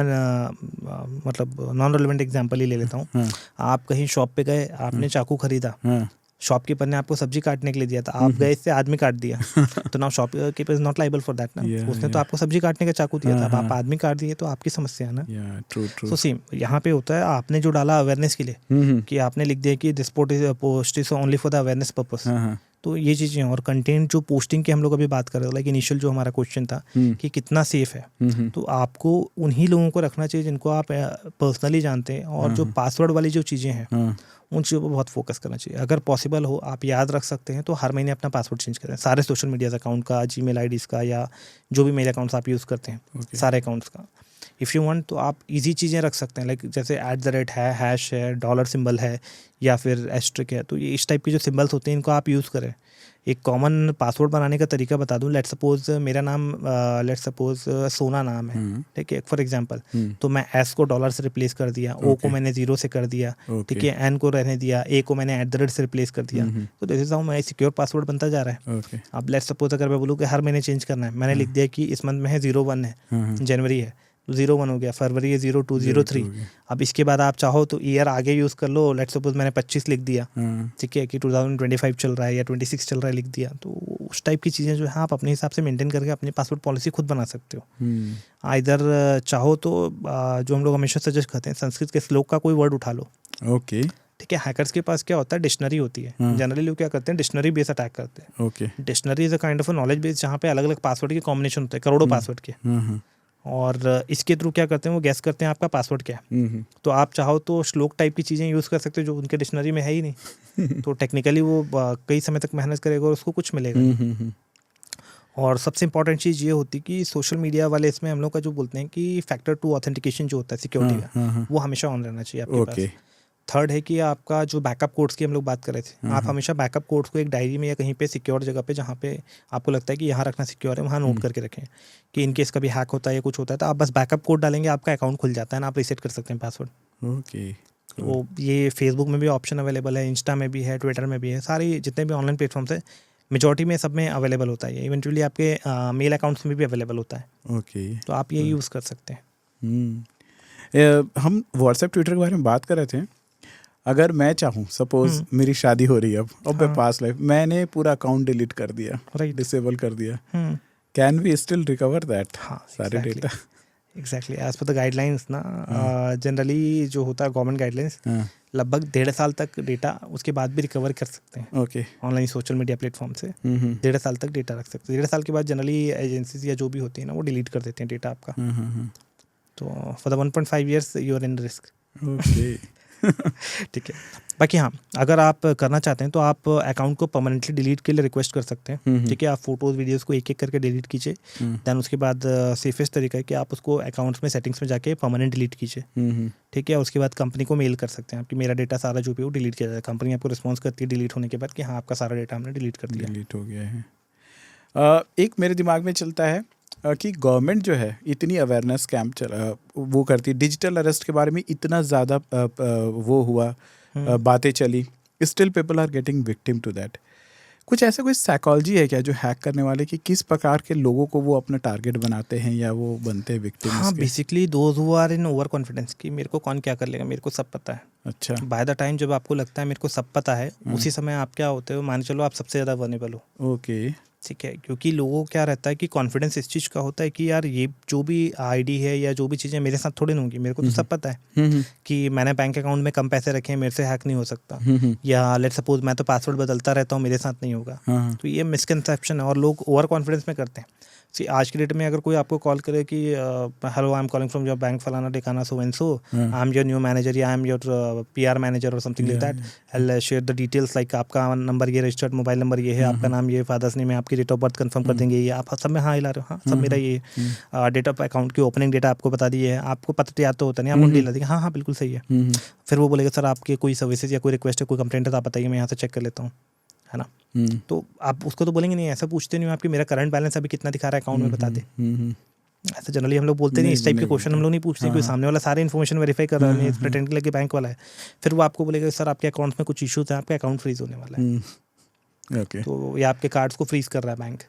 मतलब नॉन रेलेवेंट एग्जांपल ही ले लेता हूँ। आप कहीं शॉप पे गए, आपने चाकू खरीदा, शॉपकीपर ने आपको सब्जी काटने के लिए दिया था, आप गए इससे आदमी काट दिया, तो now shopkeeper is not liable for that ना, उसने तो आपको सब्जी काटने का चाकू दिया था, आप आदमी काट दिए तो आपकी समस्या है ना। तो सेम यहाँ पे होता है, आपने जो डाला अवेयरनेस के लिए, कि आपने लिख दिया कि this post is only for the awareness purpose, तो ये चीज़ें। और कंटेंट जो पोस्टिंग की हम लोग अभी बात कर रहे थे, लाइक इनिशियल जो हमारा क्वेश्चन था कि कितना सेफ है, तो आपको उन्हीं लोगों को रखना चाहिए जिनको आप पर्सनली जानते हैं, और जो पासवर्ड वाली जो चीज़ें हैं उन चीज़ों पर बहुत फोकस करना चाहिए। अगर पॉसिबल हो, आप याद रख सकते हैं तो हर महीने अपना पासवर्ड चेंज करें, सारे सोशल मीडिया अकाउंट का, जीमेल आईडीज़ का, या जो भी मेल अकाउंट्स आप यूज़ करते हैं, सारे अकाउंट्स का। इफ़ यू वांट तो आप इजी चीज़ें रख सकते हैं, लाइक जैसे @ है, हैश है, डॉलर सिंबल है, या फिर एस्ट्रिक है। तो ये इस टाइप के जो सिंबल्स होते हैं इनको आप यूज़ करें। एक कॉमन पासवर्ड बनाने का तरीका बता दूं। लेट्स सपोज मेरा नाम सोना नाम है, ठीक है, फॉर एग्जांपल। तो मैं एस को डॉलर से रिप्लेस कर दिया, ओ को मैंने 0 से कर दिया, ठीक है, एन को रहने दिया, ए को मैंने @ से रिप्लेस कर दिया। तो this is how my secure password बनता जा रहा है। अब लेट्स सपोज अगर मैं बोलूँ कि हर महीने चेंज करना है, मैंने लिख दिया कि इस मंथ में है 01 है, जनवरी है तो 01 हो गया, फरवरी है 02, 03। अब इसके बाद आप चाहो तो ईयर आगे यूज़ कर लो। लेट्स सपोज मैंने 25 लिख दिया, ठीक है, कि 2025 चल रहा है या 26 चल रहा है, लिख दिया। तो उस टाइप की चीज़ें जो है आप अपने हिसाब से मेंटेन करके अपनी पासवर्ड पॉलिसी खुद बना सकते हो। इधर चाहो तो जो हम लोग हमेशा सजेस्ट करते हैं, संस्कृत के श्लोक का कोई वर्ड उठा लो। ओके, ठीक है। हैकर्स के पास क्या होता है, डिक्शनरी होती है। जनरली लोग क्या करते हैं, डिक्शनरी बेस अटैक करते हैं। Okay, dictionary is a kind of knowledge base जहाँ पे अलग अलग पासवर्ड के कॉम्बिनेशन होते हैं, करोड़ों पासवर्ड के। और इसके थ्रू क्या करते हैं, वो गैस करते हैं आपका पासवर्ड क्या है। तो आप चाहो तो श्लोक टाइप की चीज़ें यूज़ कर सकते हो जो उनके डिक्शनरी में है ही नहीं। तो टेक्निकली वो कई समय तक मेहनत करेगा और उसको कुछ मिलेगा नहीं। और सबसे इंपॉर्टेंट चीज़ ये होती है कि सोशल मीडिया वाले इसमें हम लोग का जो बोलते हैं कि फैक्टर 2 ऑथेंटिकेशन जो होता है सिक्योरिटी का, वो हमेशा ऑन रहना चाहिए आपके पास। थर्ड है कि आपका जो बैकअप कोड्स की हम लोग बात कर रहे थे, आप हमेशा बैकअप कोड्स को एक डायरी में या कहीं पे सिक्योर जगह पे जहाँ पे आपको लगता है कि यहाँ रखना सिक्योर है, वहाँ नोट करके रखें कि इनकेस कभी हैक होता है या कुछ होता है तो आप बस बैकअप कोड डालेंगे, आपका अकाउंट खुल जाता है ना, आप रीसेट कर सकते हैं पासवर्ड। ओके। तो ये फेसबुक में भी ऑप्शन अवेलेबल है, इंस्टा में भी है, ट्विटर में भी है, सारी जितने भी ऑनलाइन प्लेटफॉर्म्स है मेजॉरिटी में सब में अवेलेबल होता है। इवेंचुअली आपके मेल अकाउंट्स में भी अवेलेबल होता है। ओके, तो आप ये यूज़ कर सकते हैं। हम व्हाट्सएप ट्विटर के बारे में बात कर रहे थे। अगर मैं चाहूँ, सपोज मेरी शादी हो रही है अब मैं पास लाइफ मैंने पूरा अकाउंट डिलीट कर दिया, डिसेबल कर दिया, can we still recover that सारे data? Exactly, as per the guidelines ना, जनरली जो होता है गवर्नमेंट गाइडलाइंस, लगभग 1.5 साल तक डेटा उसके बाद भी रिकवर कर सकते हैं। Okay, online social media platform से 1.5 साल तक डेटा रख सकते हैं। 1.5 साल के बाद जनरली एजेंसीज या जो भी होती है ना, वो डिलीट कर देते हैं डेटा आपका। तो for the 1.5 years you are in risk. Okay. ठीक है। बाकी हाँ, अगर आप करना चाहते हैं तो आप अकाउंट को परमानेंटली डिलीट के लिए रिक्वेस्ट कर सकते हैं। ठीक है, आप फोटोज वीडियोस को एक एक करके डिलीट कीजिए। देन उसके बाद सेफेस्ट तरीका है कि आप उसको अकाउंट्स में सेटिंग्स में जाके परमानेंट डिलीट कीजिए। ठीक है, उसके बाद कंपनी को मेल कर सकते हैं आपकी मेरा डेटा सारा जो भी वो डिलीट किया जाए। कंपनी आपको रिस्पॉन्स करती है डिलीट होने के बाद कि हाँ आपका सारा डेटा हमने डिलीट कर दिया, डिलीट हो गया है। एक मेरे दिमाग में चलता है कि गवर्नमेंट जो है इतनी अवेयरनेस कैंप वो करती है, डिजिटल अरेस्ट के बारे में इतना ज़्यादा वो हुआ, बातें चली, still people are getting victim to that. कुछ ऐसा कोई साइकोलॉजी है क्या जो हैक करने वाले की किस प्रकार के लोगों को वो अपना टारगेट बनाते हैं या वो बनते हैं विक्टिम? हाँ, basically those who are in over confidence कि मेरे को कौन क्या कर लेगा, मेरे को सब पता है। अच्छा, बाय द टाइम जब आपको लगता है मेरे को सब पता है, उसी समय आप क्या होते हो, मान चलो आप सबसे ज़्यादा वल्नरेबल हो। ओके, ठीक है, क्योंकि लोगों को क्या रहता है कि कॉन्फिडेंस इस चीज़ का होता है कि यार ये जो भी आईडी है या जो भी चीज़ें मेरे साथ थोड़ी ना होंगी, मेरे को तो सब पता है कि मैंने बैंक अकाउंट में कम पैसे रखे हैं, मेरे से हैक नहीं हो सकता। या लेट्स सपोज मैं तो पासवर्ड बदलता रहता हूँ, मेरे साथ नहीं होगा। तो ये मिसकंसेप्शन है और लोग ओवर कॉन्फिडेंस में करते हैं। आज की डेट में अगर कोई आपको कॉल करे कि hello I am calling from your bank फलाना ठिकाना so and so, I am your new manager या I am your PR manager और something like that, I share the details like आपका नंबर ये, रजिस्टर्ड मोबाइल नंबर ये है, आपका नाम ये, फादर्स नेम है, आपकी डेट ऑफ बर्थ कंफर्म कर देंगे, ये आप सब में हाँ हिला रहे हो, हाँ सब मेरा ये, डेट ऑफ अकाउंट की ओपनिंग डेटा आपको बता दी है, आपको पता याद तो होता नहीं, आप मुंडी ला देंगे हाँ हाँ बिल्कुल सही है। फिर वो बोलेगा सर आपके कोई सर्विसेज या कोई रिक्वेस्ट है, कोई कंप्लेंट है तो आप बताइए, मैं यहाँ से चेक कर लेता हूँ, है ना। तो आप उसको तो बोलेंगे नहीं, ऐसा पूछते नहीं आपकी मेरा करंट बैलेंस अभी कितना दिखा रहा है अकाउंट में बता दे। ऐसा जनरली हम लोग बोलते नहीं, इस टाइप के क्वेश्चन हम लोग नहीं पूछते। कोई सामने वाला सारे इन्फॉर्मेशन वेरीफाई कर रहा है, प्रिटेंड लगे बैंक वाला है, फिर वो आपको बोलेगा सर आपके अकाउंट में कुछ इशूज है, आपका अकाउंट फ्रीज होने वाला है। ओके, तो या आपके कार्ड्स को फ्रीज कर रहा है बैंक।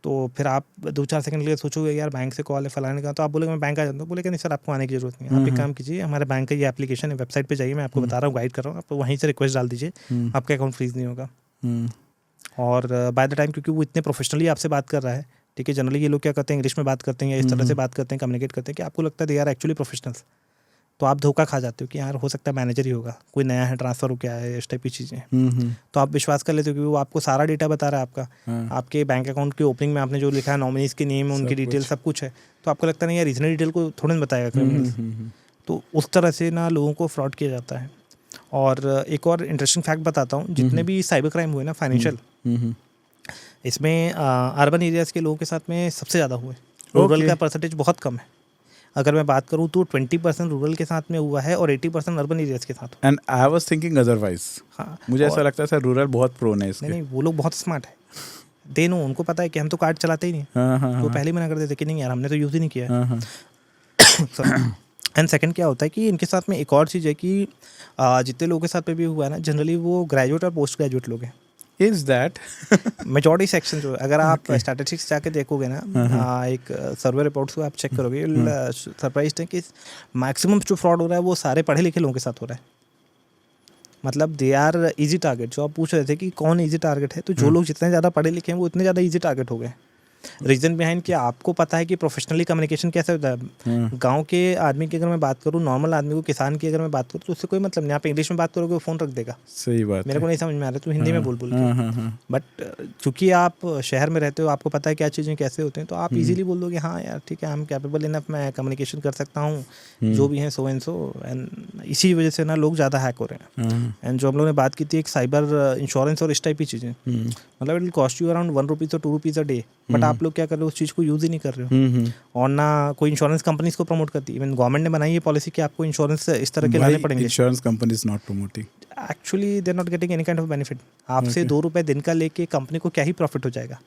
तो फिर आप 2-4 सेकंड के लिए सोचोगे यार बैंक से कॉल है फलाने का, तो आप बोलेगे मैं बैंक आ जाता हूँ, बोलेगा नहीं सर आपको आने की जरूरत नहीं है, आप एक काम कीजिए हमारे बैंक का ये एप्लीकेशन है, वेबसाइट पे जाइए, मैं आपको बता रहा हूँ, गाइड कर रहा हूँ, आप वहीं से रिक्वेस्ट डाल दीजिए, आपका अकाउंट फ्रीज नहीं होगा। और बाय द टाइम क्योंकि वो इतने प्रोफेशनली आपसे बात कर रहा है, ठीक है, जनरली ये लोग क्या करते हैं इंग्लिश में बात करते हैं या इस तरह से बात करते हैं, कम्युनिकेट करते हैं कि आपको लगता है यार एक्चुअली प्रोफेशनल्स, तो आप धोखा खा जाते हो कि यार हो सकता है मैनेजर ही होगा, कोई नया है, ट्रांसफ़र हो क्या है, इस टाइप की चीज़ें। तो आप विश्वास कर लेते हो क्योंकि वो आपको सारा डेटा बता रहा है आपका, आपके बैंक अकाउंट की ओपनिंग में आपने जो लिखा है, नॉमिनीज के नेम, उनकी डिटेल सब कुछ है, तो आपको लगता नहीं यार रीजनल डिटेल को थोड़ा ना बताएगा क्रिमिनल्स। तो उस तरह से ना लोगों को फ्रॉड किया जाता है। और एक और इंटरेस्टिंग फैक्ट बताता हूँ, जितने भी साइबर क्राइम हुए ना फाइनेंशियल, इसमें अर्बन एरियाज़ के लोगों के साथ में सबसे ज़्यादा हुए, रूरल का परसेंटेज बहुत कम है। अगर मैं बात करूँ तो 20% रूरल के साथ में हुआ है और 80% अर्बन एरियाज के साथ। And I was thinking otherwise. हाँ, मुझे ऐसा और- लगता था रूरल बहुत प्रोन है इसके। नहीं, वो लोग बहुत स्मार्ट है। दे नो, उनको पता है कि हम तो कार्ड चलाते ही नहीं। हाँ हाँ तो पहले ही मना कर देते कि नहीं यार, हमने तो यूज़ ही नहीं किया है। हाँ। एंड सेकंड क्या होता है कि इनके साथ में एक और चीज़ है कि जितने लोगों के साथ में भी हुआ है ना, जनरली वो ग्रेजुएट और पोस्ट ग्रेजुएट लोग हैं। इज दैट मेजॉरिटी सेक्शन जो है, अगर आप स्टैटिस्टिक्स जाके देखोगे ना, एक सर्वे रिपोर्ट्स को आप चेक करोगे, सरप्राइज है कि मैक्सिमम जो फ्रॉड हो रहा है वो सारे पढ़े लिखे लोगों के साथ हो रहा है। मतलब दे आर इजी टारगेट। जो आप पूछ रहे थे कि कौन इजी टारगेट है, तो जो लोग जितने ज़्यादा पढ़े लिखे हैं वो उतने ज़्यादा इजी टारगेट हो गए। रीजन बिहाइंड कि आपको पता है कि प्रोफेशनली कम्युनिकेशन कैसे होता है। गांव के आदमी की अगर मैं बात करूं, नॉर्मल आदमी को, किसान की अगर मैं बात करूं, तो उससे कोई मतलब नहीं। आप इंग्लिश में बात करोगे वो फ़ोन रख देगा। सही बात मेरे को नहीं समझ में आ रहा, तो हिंदी में बोल के। हाँ। बट चूंकि आप शहर में रहते हो, आपको पता है क्या चीज़ें कैसे होते हैं, तो आप इजीली बोल दोगे हाँ यार ठीक है, आई एम कैपेबल इनफ, मैं कम्युनिकेशन कर सकता हूँ, जो भी है सो एंड सो। एंड इसी वजह से ना लोग ज़्यादा हैक हो रहे हैं। एंड जो हम लोगों ने बात की थी एक साइबर इंश्योरेंस और इस टाइप की चीज़ें, मतलब it will cost you around 1 rupees और 2 रुपीज़ अ डे, बट आप लोग क्या कर रहे हो, उस चीज़ को यूज़ ही नहीं कर रहे हो। और ना कोई इंश्योरेंस कंपनी इसको प्रमोट करती है। इवन गवर्नमेंट ने बनाई है पॉलिसी कि आपको इंश्योरेंस इस तरह के लाने पड़ेंगे। Insurance company is not promoting. Actually they are not getting any kind of benefit. आपसे 2 रुपये दिन का लेके कंपनी को क्या ही प्रॉफिट हो जाएगा।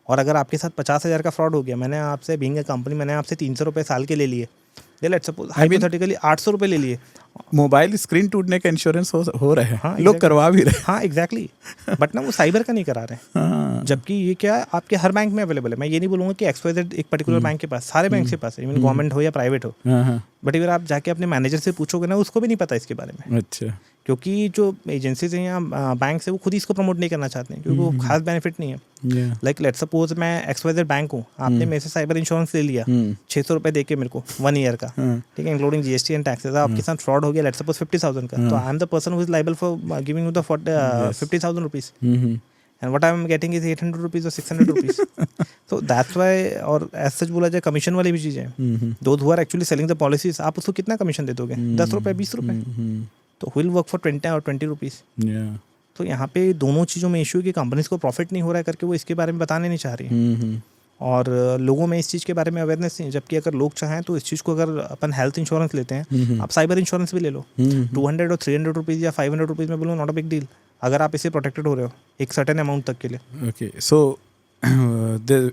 और अगर आपके साथ 50,000 का फ्रॉड हो गया, मैंने आपसे बीइंग अ कंपनी, मैंने आपसे 300 रुपये साल के ले लिए, लेट्स सपोज हाइपोथेटिकली 800 रुपये ले लिए। मोबाइल स्क्रीन टूटने का इंश्योरेंस हो रहा है। हाँ, लोग exactly. करवा भी रहे हैं। हाँ एग्जैक्टली, बट ना वो साइबर का नहीं करा रहे हैं। हाँ। जबकि ये क्या है, आपके हर बैंक में अवेलेबल है। मैं ये नहीं बोलूँगा कि XYZ एक पर्टिकुलर बैंक के पास, सारे बैंक के पास है, इवन गवर्नमेंट हो या प्राइवेट हो। बट अगर आप जाके अपने मैनेजर से पूछोगे ना, उसको भी नहीं पता इसके बारे में। अच्छा। क्योंकि जो एजेंसीज हैं या बैंक से, वो खुद ही इसको प्रमोट नहीं करना चाहते हैं, क्योंकि वो खास बेनिफिट नहीं है। लाइक लेट्स सपोज मैं XYZ बैंक हूँ, आपने मेरे से साइबर इंश्योरेंस ले लिया 600 रुपये दे के मेरे को 1 ईयर का, ठीक है, इंक्लूडिंग GST एंड टैक्सेस। आपके साथ फ्रॉड हो गया लेट्स सपोज 50,000 का, तो I am the person who is liable for giving you the 50,000 rupees, and what I am getting is 800 rupees और 600 रुपीज। तो दैट्स वाई, और एज सच बोला जाए, कमीशन वाली भी चीज़ें हैं। Those who are actually selling the policies, आप उसको कितना कमीशन दे दोगे? 10 रुपये, 20 रुपये, तो विल वर्क फॉर 20 और 20 रुपीज़। तो यहाँ पे दोनों चीज़ों में इशू है कि कंपनीज को प्रॉफिट नहीं हो रहा है करके वो इसके बारे में बताने नहीं चाह रही है। और लोगों में इस चीज़ के बारे में अवेयरनेस नहीं है। जबकि अगर लोग चाहें तो इस चीज़ को, अगर अपन हेल्थ इंश्योरेंस लेते हैं, आप साइबर इंश्योरेंस भी ले लो, 200 और 300 रुपीज़ या 500 रुपीज़ में बोलो, नॉट अ बिग डील, अगर आप इससे प्रोटेक्टेड हो रहे हो एक सर्टेन अमाउंट तक के लिए। Okay, so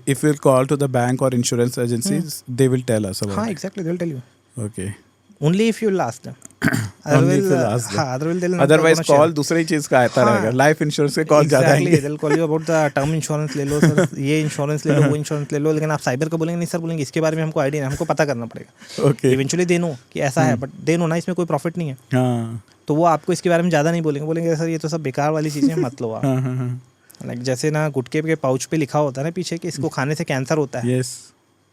if we'll call to the bank or insurance agencies, they will tell us about हाँ it. Exactly, they will tell you Okay. Only if you last them. Only if you'll ask them. हाँ, Otherwise call दूसरी चीज का आता रहेगा। Life insurance के call ज्यादा आएंगे। they'll call you about the term insurance ले लो सर, ये इंश्योरेंस ले लो, वो इंश्योरेंस ले लो, लेकिन आप साइबर का बोलेंगे नहीं सर, बोलेंगे इसके बारे में हमको आइडिया नहीं, हमको पता करना पड़ेगा। Okay. इवेंचुअली दे नो कि ऐसा है, बट दे नो ना इसमें कोई प्रॉफिट नहीं है, हाँ। तो वो आपको इसके बारे में ज़्यादा नहीं बोलेंगे। बोलेंगे सर ये तो सब बेकार वाली चीज़ें मत लो आप। लाइक जैसे ना गुटके के पाउच पे लिखा होता है ना पीछे कि इसको खाने से कैंसर होता है, Yes.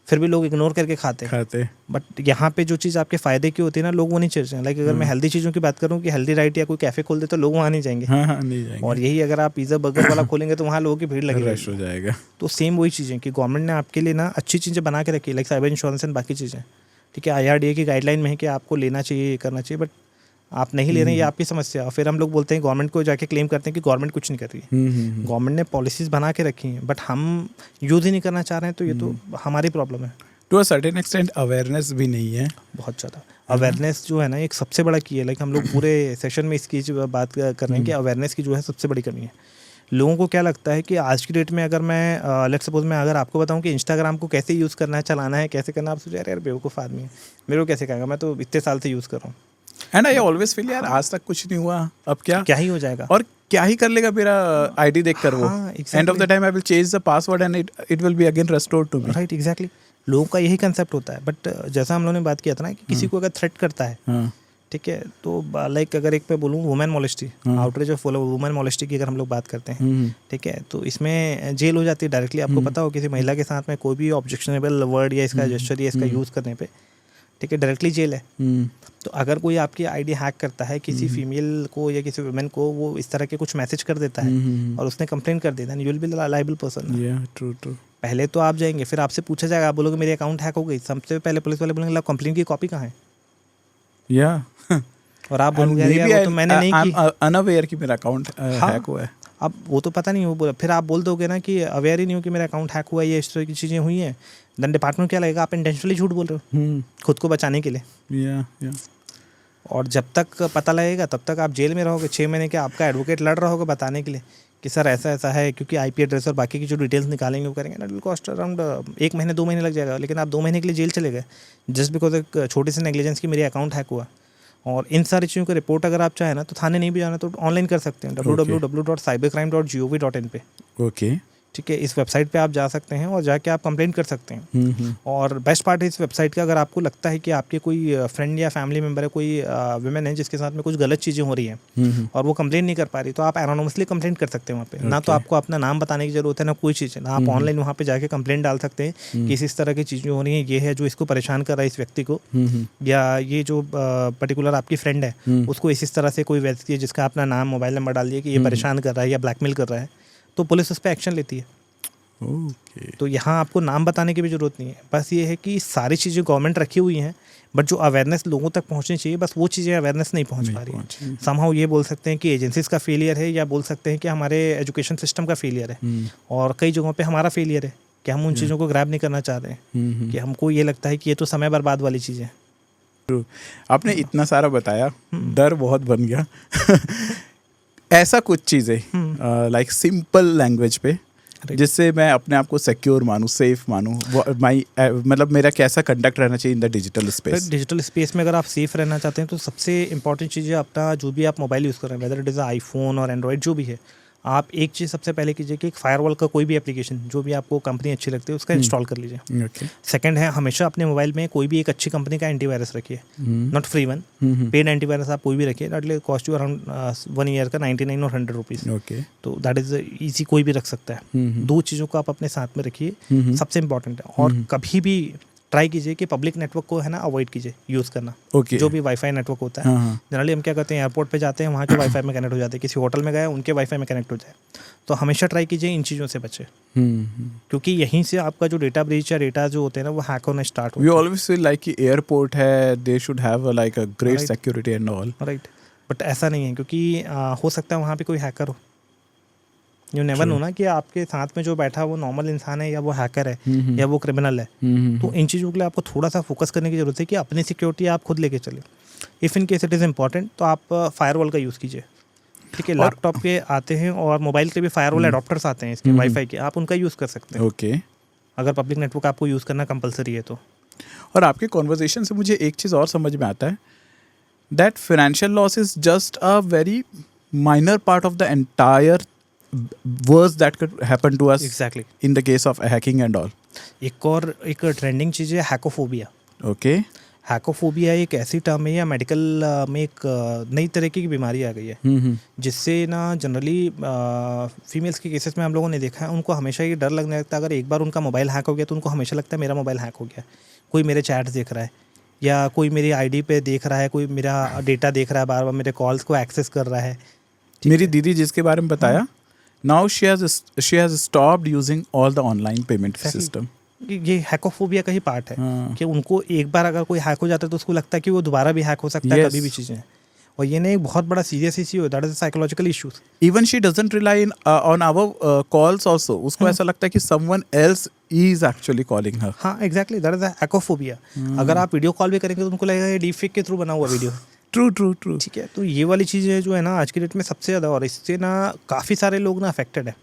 फिर भी लोग इग्नोर करके खाते हैं। बट यहाँ पे जो चीज़ आपके फ़ायदे की होती है ना, लोग वो नहीं चर्चे हैं। लाइक अगर मैं हेल्दी चीज़ों की बात करूँ कि हेल्दी राइट या कोई कैफ़े खोल दे, तो लोग वहाँ नहीं जाएंगे। हाँ, नहीं जाएंगे। और यही अगर आप पिज़्ज़ा बर्गर वाला खोलेंगे तो वहाँ लोगों की भीड़ लगेगी, रश हो जाएगा। तो सेम वही चीज़ें कि गवर्नमेंट ने आपके लिए ना अच्छी चीज़ें बना के रखी है, लाइक साइबर इंश्योरेंस एंड बाकी चीज़ें, ठीक है। IRDA की गाइडलाइन में है कि आपको लेना चाहिए, ये करना चाहिए, बट आप नहीं ले रहे हैं, ये आपकी समस्या। और फिर हम लोग बोलते हैं गवर्नमेंट को, जाके क्लेम करते हैं कि गवर्नमेंट कुछ नहीं कर रही है। गवर्नमेंट ने पॉलिसीज़ बना के रखी हैं, बट हम यूज़ ही नहीं करना चाह रहे हैं, तो ये तो हमारी प्रॉब्लम है। To a certain extent awareness भी नहीं है बहुत ज़्यादा। अवेयरनेस जो है ना, एक सबसे बड़ा की है। लाइक हम लोग पूरे सेशन में इसकी बात कर रहे हैं कि अवेयरनेस की जो है सबसे बड़ी कमी है। लोगों को क्या लगता है कि आज की डेट में अगर मैं लेट्स सपोज मैं अगर आपको बताऊं कि इंस्टाग्राम को कैसे यूज़ करना है, चलाना है, कैसे करना है, आप सोच यार बेवकूफ़ आदमी है, मेरे को कैसे कहेगा, मैं तो इतने साल से यूज़ कर रहा हूँ। एंड आई ऑलवेज फील यार आज तक कुछ नहीं हुआ, अब क्या ही हो जाएगा, और क्या ही कर लेगा मेरा आईडी देखकर वो। End of the time I will change the password and it will be again restored to me. Right, exactly. लोगों का यही कंसेप्ट होता है। बट जैसा हम लोगों ने बात किया था ना कि किसी को अगर थ्रेट करता है, ठीक है, तो लाइक अगर एक पे बोलूँ वुमेन मोलेस्टी, आउटरीच ऑफ वुमेन मोलेस्टी की अगर हम लोग बात करते हैं, ठीक है, तो इसमें जेल हो जाती है डायरेक्टली। आपको पता हो किसी महिला के साथ में कोई भी ऑब्जेक्शनेबल वर्ड या इसका जेस्चर या इसका यूज़ करने पे, ठीक है, डायरेक्टली जेल है। तो अगर कोई आपकी आईडी हैक करता है, किसी फीमेल को या किसी वुमेन को वो इस तरह के कुछ मैसेज कर देता है और उसने कंप्लेंट कर देता है, you will be liable person. True. पहले तो आप जाएंगे, फिर आपसे पूछा जाएगा, आप बोलोगे मेरे अकाउंट हैक हो गई, सबसे पहले पुलिस वाले बोलेंगे कंप्लेंट की कॉपी कहाँ है, और आप बोलोगे यार वो तो मैंने नहीं की, अनअवेयर कि मेरा अकाउंट हैक हुआ है। अब वो तो पता नहीं, वो फिर आप बोल दोगे ना कि अवेयर ही नहीं हो कि मेरा अकाउंट हैक हुआ है या इस तरह की चीज़ें हुई हैं, देन डिपार्टमेंट क्या लगेगा, आप इंटेंशनली झूठ बोल रहे हो खुद को बचाने के लिए। या और जब तक पता लगेगा तब तक आप जेल में रहोगे। 6 महीने के आपका एडवोकेट लड़ रहा होगा बताने के लिए कि सर ऐसा ऐसा है, क्योंकि आईपी एड्रेस और बाकी की जो डिटेल्स निकालेंगे वो करेंगे, दैट विल कॉस्ट अराउंड 1 महीने 2 महीने लग जाएगा। लेकिन आप 2 महीने के लिए जेल चले गए जस्ट बिकॉज एक छोटी सी नेग्लिजेंस की मेरी अकाउंट हैक हुआ। और इन सारी चीज़ों को रिपोर्ट अगर आप चाहें ना तो थाने नहीं भी जाना तो ऑनलाइन कर सकते हैं www.cybercrime.gov.in पे। ओके। ठीक है, इस वेबसाइट पे आप जा सकते हैं और जाके आप कंप्लेंट कर सकते हैं। और बेस्ट पार्ट है इस वेबसाइट का, अगर आपको लगता है कि आपके कोई फ्रेंड या फैमिली मेम्बर है, कोई वुमेन है जिसके साथ में कुछ गलत चीज़ें हो रही हैं और वो कंप्लेंट नहीं कर पा रही, तो आप एनोनिमसली कंप्लेंट कर सकते हैं वहाँ पे। ना तो आपको अपना नाम बताने की जरूरत है ना कोई चीज़ है, ना आप ऑनलाइन वहाँ पे जाके कंप्लेंट डाल सकते हैं कि इस तरह की चीज़ें हो रही हैं, ये है जो इसको परेशान कर रहा है इस व्यक्ति को, या ये जो पर्टिकुलर आपकी फ्रेंड है उसको इस तरह से कोई व्यक्ति है जिसका अपना नाम मोबाइल नंबर डाल दिया कि ये परेशान कर रहा है या ब्लैकमेल कर रहा है, तो पुलिस उस पर एक्शन लेती है। तो यहाँ आपको नाम बताने की भी ज़रूरत नहीं है, बस ये है कि सारी चीज़ें गवर्नमेंट रखी हुई हैं, बट जो अवेयरनेस लोगों तक पहुँचनी चाहिए बस वो चीज़ें अवेयरनेस नहीं पहुँच पा रही है। समहाउ ये बोल सकते हैं कि एजेंसीज़ का फेलियर है, या बोल सकते हैं कि हमारे एजुकेशन सिस्टम का फेलियर है, और कई जगहों पे हमारा फेलियर है कि हम उन चीज़ों को ग्रैब नहीं करना चाह रहे हैं, कि हमको ये लगता है कि ये तो समय बर्बाद वाली चीज़ है। आपने इतना सारा बताया, डर बहुत बन गया। ऐसा कुछ चीज़ें लाइक सिंपल लैंग्वेज पे जिससे मैं अपने आप को सिक्योर मानूं, सेफ मानूं, मतलब मेरा कैसा कंडक्ट रहना चाहिए in the digital space. Digital space में अगर आप सेफ रहना चाहते हैं तो सबसे इंपॉर्टेंट चीज़ है अपना जो भी आप मोबाइल यूज़ कर रहे हैं, वेदर इट इज़ आईफोन और एंड्रॉइड जो भी है, आप एक चीज़ सबसे पहले कीजिए कि एक फायरवॉल का कोई भी एप्लीकेशन जो भी आपको कंपनी अच्छी लगती है उसका इंस्टॉल कर लीजिए। सेकंड है, हमेशा अपने मोबाइल में कोई भी एक अच्छी कंपनी का एंटीवायरस रखिए, not free one, paid antivirus आप कोई भी रखिए, that will cost you around 1 year का 99 और 100 रुपीज़। तो दैट इज़ ईजी, कोई भी रख सकता है। 2 चीज़ों को आप अपने साथ में रखिए, सबसे इंपॉर्टेंट है। और कभी भी ट्राई कीजिए कि पब्लिक नेटवर्क को है ना अवॉइड कीजिए यूज़ करना। जो भी वाईफाई नेटवर्क होता है, जनरली हम क्या करते हैं, एयरपोर्ट पे जाते हैं वहाँ के वाईफाई में कनेक्ट हो जाते हैं, किसी होटल में गए उनके वाईफाई में कनेक्ट हो जाए, तो हमेशा ट्राई कीजिए इन चीज़ों से बचे, क्योंकि यहीं से आपका जो डेटा ब्रीच या डेटा जो होते हैं ना वो हैक होना स्टार्ट होता है। वी ऑलवेज फील लाइक कि एयरपोर्ट है, they should have like a great security and all, right, but ऐसा नहीं है, क्योंकि हो सकता है वहाँ पे कोई हैकर हो। यू नेवर नो ना कि आपके साथ में जो बैठा वो नॉर्मल इंसान है या वो हैकर है या वो क्रिमिनल है। तो इन चीज़ों के लिए आपको थोड़ा सा फोकस करने की जरूरत है कि अपनी सिक्योरिटी आप खुद लेके चले। If in case it is important तो आप फायरवॉल का यूज़ कीजिए। ठीक है, लैपटॉप के आते हैं और मोबाइल के भी फायरवॉल एडॉप्टर्स आते हैं इसके वाईफाई के, आप उनका यूज़ कर सकते हैं। ओके, अगर पब्लिक नेटवर्क आपको यूज़ करना कंपलसरी है तो। और आपके कॉन्वर्जेशन से मुझे एक चीज़ और समझ में आता है, that financial loss is just a very minor part of the entire worse that could happen to us exactly in the case of hacking and all. एक ट्रेंडिंग चीज़ है हैकोफोबिया। ओके, हैकोफोबिया एक ऐसी टर्म है या मेडिकल में एक नई तरह की बीमारी आ गई है, जिससे ना जनरली फीमेल्स के केसेस में हम लोगों ने देखा है, उनको हमेशा ये डर लगने लगता है अगर एक बार उनका मोबाइल हैक हो गया तो उनको हमेशा लगता है मेरा मोबाइल हैक हो गया, कोई मेरे चैट्स देख रहा है या कोई मेरी आईडी पे देख रहा है, कोई मेरा डेटा देख रहा है, बार बार मेरे कॉल्स को एक्सेस कर रहा है। मेरी दीदी जिसके बारे में बताया, now she has stopped using all the online payment system. ये हैकोफोबिया का ही पार्ट है कि उनको एक बार अगर कोई हैक हो जाता है तो उसको लगता है कि वो दोबारा भी हैक हो सकता है, कभी भी चीज़ें। और ये ना एक बहुत बड़ा सीरियस इश्यू है, that is psychological issues. Even she doesn't rely on our calls also, उसको ऐसा लगता है कि someone else is actually calling her. हाँ एग्जैक्टली, दैट इज हैकोफोबिया। अगर आप वीडियो कॉल भी करेंगे तो उनको लगेगा ये डीप फेक के थ्रू बना हुआ वीडियो। ट्रू। ठीक है, तो ये वाली चीज़ें जो है ना आज की डेट में सबसे ज़्यादा, और इससे ना काफ़ी सारे लोग ना अफेक्टेड है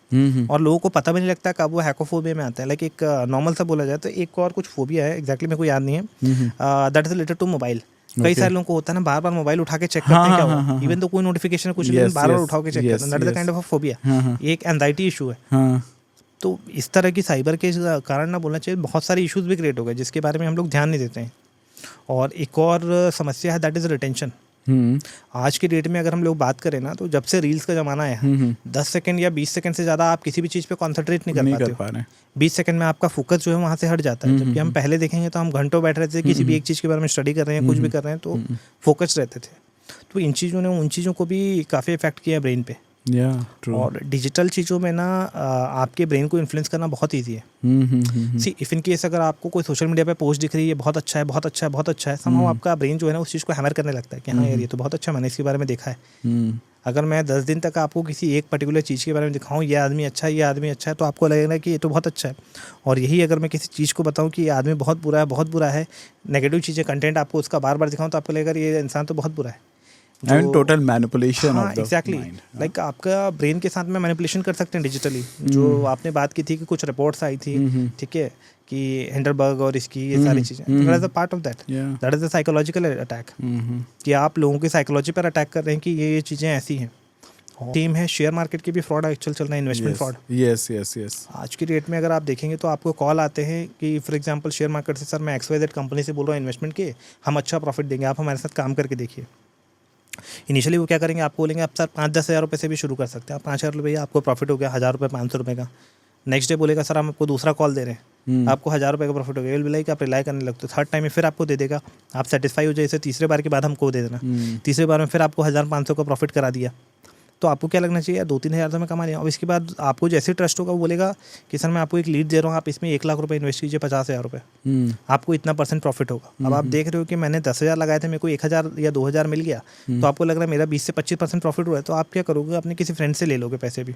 और लोगों को पता भी नहीं लगता कब वो हैकोफोबिया में आता है। लाइक एक नॉर्मल सा बोला जाए तो एक और कुछ फोबिया है, एग्जैक्टली मेरे को याद नहीं है, that is related to mobile. कई सारे लोगों को होता है ना, बार बार मोबाइल उठा के चेक करते हैं क्या हुआ, इवन तो कोई नोटिफिकेशन कुछ नहीं, बार बार उठा के चेक करते हैं, that is the kind of a phobia. ये एक एंजाइटी इशू है। तो इस तरह की साइबर के कारण ना बोलना चाहिए, बहुत सारे इश्यूज भी क्रिएट हो गए जिसके बारे में हम लोग ध्यान नहीं देते हैं। और एक और समस्या है, दैट इज रिटेंशन। आज की डेट में अगर हम लोग बात करें ना, तो जब से रील्स का जमाना है, 10 सेकंड या 20 सेकंड से ज़्यादा आप किसी भी चीज़ पे कॉन्सेंट्रेट नहीं कर पाते हो। 20 सेकंड में आपका फोकस जो है वहाँ से हट जाता है। जबकि हम पहले देखेंगे तो हम घंटों बैठ रहे थे, किसी भी एक चीज़ के बारे में स्टडी कर रहे हैं, कुछ भी कर रहे हैं, तो फोकस रहते थे। तो इन चीज़ों ने उन चीज़ों को भी काफ़ी इफेक्ट किया ब्रेन पे। और डिजिटल चीज़ों में ना आपके ब्रेन को इन्फ्लुएंस करना बहुत ईजी है। सी इफ इन केस अगर आपको कोई सोशल मीडिया पे पोस्ट दिख रही है, बहुत अच्छा है, बहुत अच्छा है, बहुत अच्छा है, समहाउ आपका ब्रेन जो है ना उस चीज़ को हैमर करने लगता है कि हाँ यार ये तो बहुत अच्छा, मैंने इसके बारे में देखा है। अगर मैं 10 दिन तक आपको किसी एक पर्टिकुलर चीज़ के बारे में दिखाऊं, ये आदमी अच्छा है, ये आदमी अच्छा है, तो आपको लगेगा कि ये तो बहुत अच्छा है। और यही अगर मैं किसी चीज़ को बताऊं कि ये आदमी बहुत बुरा है, बहुत बुरा है, नेगेटिव चीज़ें कंटेंट आपको उसका बार बार दिखाऊं, तो आपको लगेगा ये इंसान तो बहुत बुरा है। एंड टोटल मैनिपुलेशन हाँ of the exactly, mind. Like आपका ब्रेन के साथ में मैनिपुलेशन कर सकते हैं डिजिटली। जो आपने बात की थी कि कुछ रिपोर्ट्स आई थी, ठीक है, कि हिंडरबर्ग और इसकी ये सारी चीज़ें, that is a part of that, that is a psychological attack, कि आप लोगों की साइकोलॉजी पर अटैक कर रहे हैं कि ये चीज़ें ऐसी हैं। टीम है, शेयर मार्केट के भी फ्रॉड एक्चुअल चल रहा है, investment fraud. Yes yes yes. आज की डेट में अगर आप देखेंगे तो आपको कॉल आते हैं कि फॉर एग्जांपल शेयर मार्केट से, सर मैं XYZ कंपनी से बोल रहा हूँ इन्वेस्टमेंट के, हम अच्छा प्रॉफिट देंगे, आप हमारे साथ काम करके देखिए। इनिशियली वो क्या करेंगे, आपको बोलेंगे आप सर 5-10 हज़ार रुपये से भी शुरू कर सकते हैं। आप 5,000 रुपये, आपको प्रॉफिट हो गया 1,000 रुपये, 500 रुपये का। नेक्स्ट डे बोलेगा सर हम आपको दूसरा कॉल दे रहे हैं, आपको 1,000 रुपये का प्रॉफिट हो गया। विल बी लाइक आप रिलाई करने लगते हो। थर्ड टाइम में फिर आपको दे देगा, आप सेटिस्फाई हो जाए, इसे तीसरे बार के बाद हमको दे देना। तीसरे बार में फिर आपको 1,500 का प्रॉफिट करा दिया। तो आपको क्या लगना चाहिए, 2-3 हज़ार तो मैं कमा लिया। अब इसके बाद आपको जैसे ट्रस्ट होगा, वो बोलेगा कि सर मैं आपको एक लीड दे रहा हूँ, आप इसमें 1 लाख रुपए इन्वेस्ट कीजिए, 50,000 रुपये, आपको इतना % प्रॉफिट होगा। अब आप देख रहे हो कि मैंने 10,000 लगाए थे, मेरे को 1,000 या 2,000 मिल गया, तो आपको लग रहा है मेरा 20 से 25% प्रॉफिट हुआ है। तो आप क्या करोगे, अपने किसी फ्रेंड से ले लोगे पैसे भी,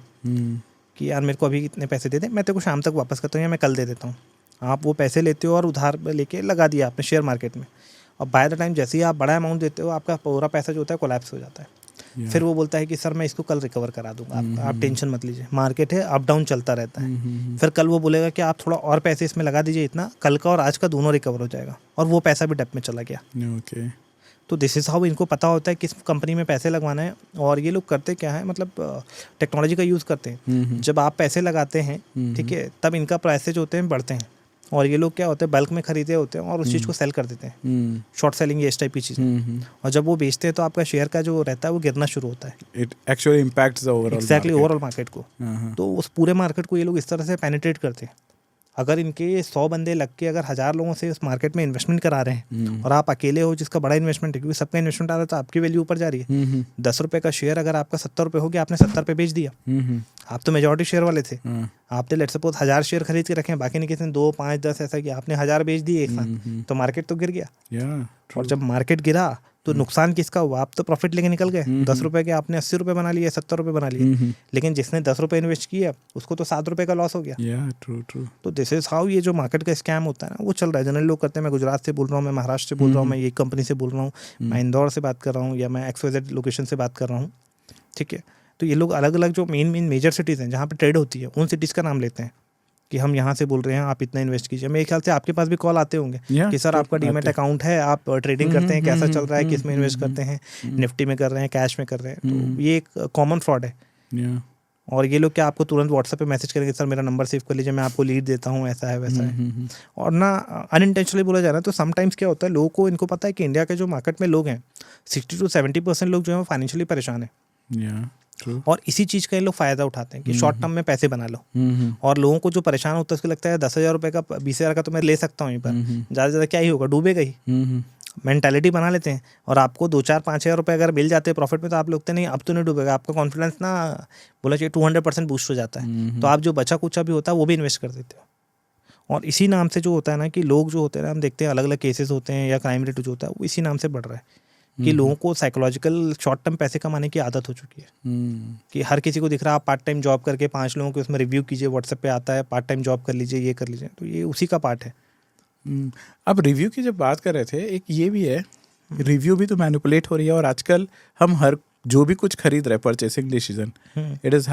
कि यार मेरे को अभी इतने पैसे दे दे, मैं तेरे को शाम तक वापस करता हूँ या मैं कल दे देता हूँ। आप वो पैसे लेते हो और उधार लेके लगा दिया आपने शेयर मार्केट में, और बाय द टाइम जैसे ही आप बड़ा अमाउंट देते हो, आपका पूरा पैसा जो होता है कोलैप्स हो जाता है। फिर वो बोलता है कि सर मैं इसको कल रिकवर करा दूंगा, आप टेंशन मत लीजिए, मार्केट है, अप डाउन चलता रहता है। फिर कल वो बोलेगा कि आप थोड़ा और पैसे इसमें लगा दीजिए, इतना कल का और आज का दोनों रिकवर हो जाएगा, और वो पैसा भी डेप में चला गया। ओके। तो दिस इज़ हाउ इनको पता होता है किस कंपनी में पैसे लगवाना है। और ये लोग करते क्या है, मतलब टेक्नोलॉजी का यूज़ करते हैं। जब आप पैसे लगाते हैं, ठीक है, तब इनका प्राइसेज होते हैं बढ़ते हैं, और ये लोग क्या होते हैं, बल्क में खरीदे होते हैं और उस चीज़ को सेल कर देते हैं, शॉर्ट सेलिंग, ये इस टाइप की चीज़ें। और जब वो बेचते हैं तो आपका शेयर का जो रहता है वो गिरना शुरू होता है। It actually impacts the overall exactly, overall market को। तो उस पूरे मार्केट को ये लोग इस तरह से पेनिट्रेट करते हैं। अगर इनके 100 बंदे लग के अगर 1,000 लोगों से उस मार्केट में इन्वेस्टमेंट करा रहे हैं, और आप अकेले हो जिसका बड़ा इन्वेस्टमेंट है, क्योंकि सबका इन्वेस्टमेंट आ रहा है, तो आपकी वैल्यू ऊपर जा रही है। 10 रुपये का शेयर अगर आपका 70 रुपये हो गया, आपने 70 पे बेच दिया, आप तो मेजॉरिटी शेयर वाले थे, आपने लेट्स सपोज 1,000 शेयर खरीद के रखे हैं, बाकी ने किसी ने 2, 5, 10 ऐसा किया, आपने 1,000 बेच दिए एक साथ, तो मार्केट तो गिर गया। और जब मार्केट गिरा तो नुकसान किसका हुआ, आप तो प्रॉफिट लेके निकल गए। 10 रुपये के आपने 80 रुपये बना लिए, 70 रुपये बना लिए, लेकिन जिसने 10 रुपये इन्वेस्ट किया उसको तो 7 रुपये का लॉस हो गया। तो दिस इज हाउ ये जो मार्केट का स्कैम होता है ना, वो चल रहा है। जनरल लोग करते हैं, मैं गुजरात से बोल रहा हूँ, मैं महाराष्ट्र से बोल रहा हूँ, मैं ये कंपनी से बोल रहा हूँ, मैं इंदौर से बात कर रहा हूँ, या मैं XYZ लोकेशन से बात कर रहा हूँ, ठीक है। तो ये लोग अलग अलग जो मेन मेजर सिटीज़ हैं जहाँ पर ट्रेड होती है, उन सिटीज़ का नाम लेते हैं कि हम यहाँ से बोल रहे हैं, आप इतना इन्वेस्ट कीजिए। मेरे ख्याल से आपके पास भी कॉल आते होंगे कि सर आपका डीमैट अकाउंट है, आप ट्रेडिंग करते हैं, कैसा चल रहा है, किस में इन्वेस्ट करते हैं, निफ्टी में कर रहे हैं, कैश में कर रहे हैं। तो ये एक कॉमन फ्रॉड है। और ये लोग क्या आपको तुरंत व्हाट्सएप पे मैसेज करेंगे, सर मेरा नंबर सेव कर लीजिए, मैं आपको लीड देता हूँ, ऐसा है वैसा है। और ना अनइंटेंशनली बोला जा रहा है, तो समटाइम्स क्या होता है, लोगों को इनको पता है कि इंडिया के जो मार्केट में लोग हैं 60 to 70% लोग जो है वो फाइनेंशियली परेशान है। और इसी चीज़ का ये लोग फ़ायदा उठाते हैं कि शॉर्ट टर्म में पैसे बना लो। और लोगों को जो परेशान होता है उसको लगता है 10,000 रुपये का, 20,000 का तो मैं ले सकता हूँ, यहीं पर ज़्यादा से ज़्यादा क्या ही होगा, डूबेगा ही। मेंटालिटी बना लेते हैं। और आपको 2-4-5 हज़ार रुपये अगर मिल जाते हैं प्रॉफिट में, तो आप लगते नहीं अब तो नहीं डूबेगा, आपका कॉन्फिडेंस ना बोला चाहिए 200% बूस्ट हो जाता है। तो आप जो बचा कुचा भी होता है वो भी इन्वेस्ट कर देते हो। और इसी नाम से जो होता है ना कि लोग जो होते हैं ना, हम देखते हैं अलग अलग केसेस होते हैं या क्राइम रेट जो होता है वो इसी नाम से बढ़ रहा है कि लोगों को साइकोलॉजिकल शॉर्ट टर्म पैसे कमाने की आदत हो चुकी है। कि हर किसी को दिख रहा है आप पार्ट टाइम जॉब करके 5 लोगों के उसमें रिव्यू कीजिए, व्हाट्सएप पे आता है पार्ट टाइम जॉब कर लीजिए, ये कर लीजिए। तो ये उसी का पार्ट है। अब रिव्यू की जब बात कर रहे थे, एक ये भी है, रिव्यू भी तो मैनिपुलेट हो रही है। और आजकल हम हर जो भी कुछ खरीद रहे हैं, परचेसिंग डिसीजन, इट इज़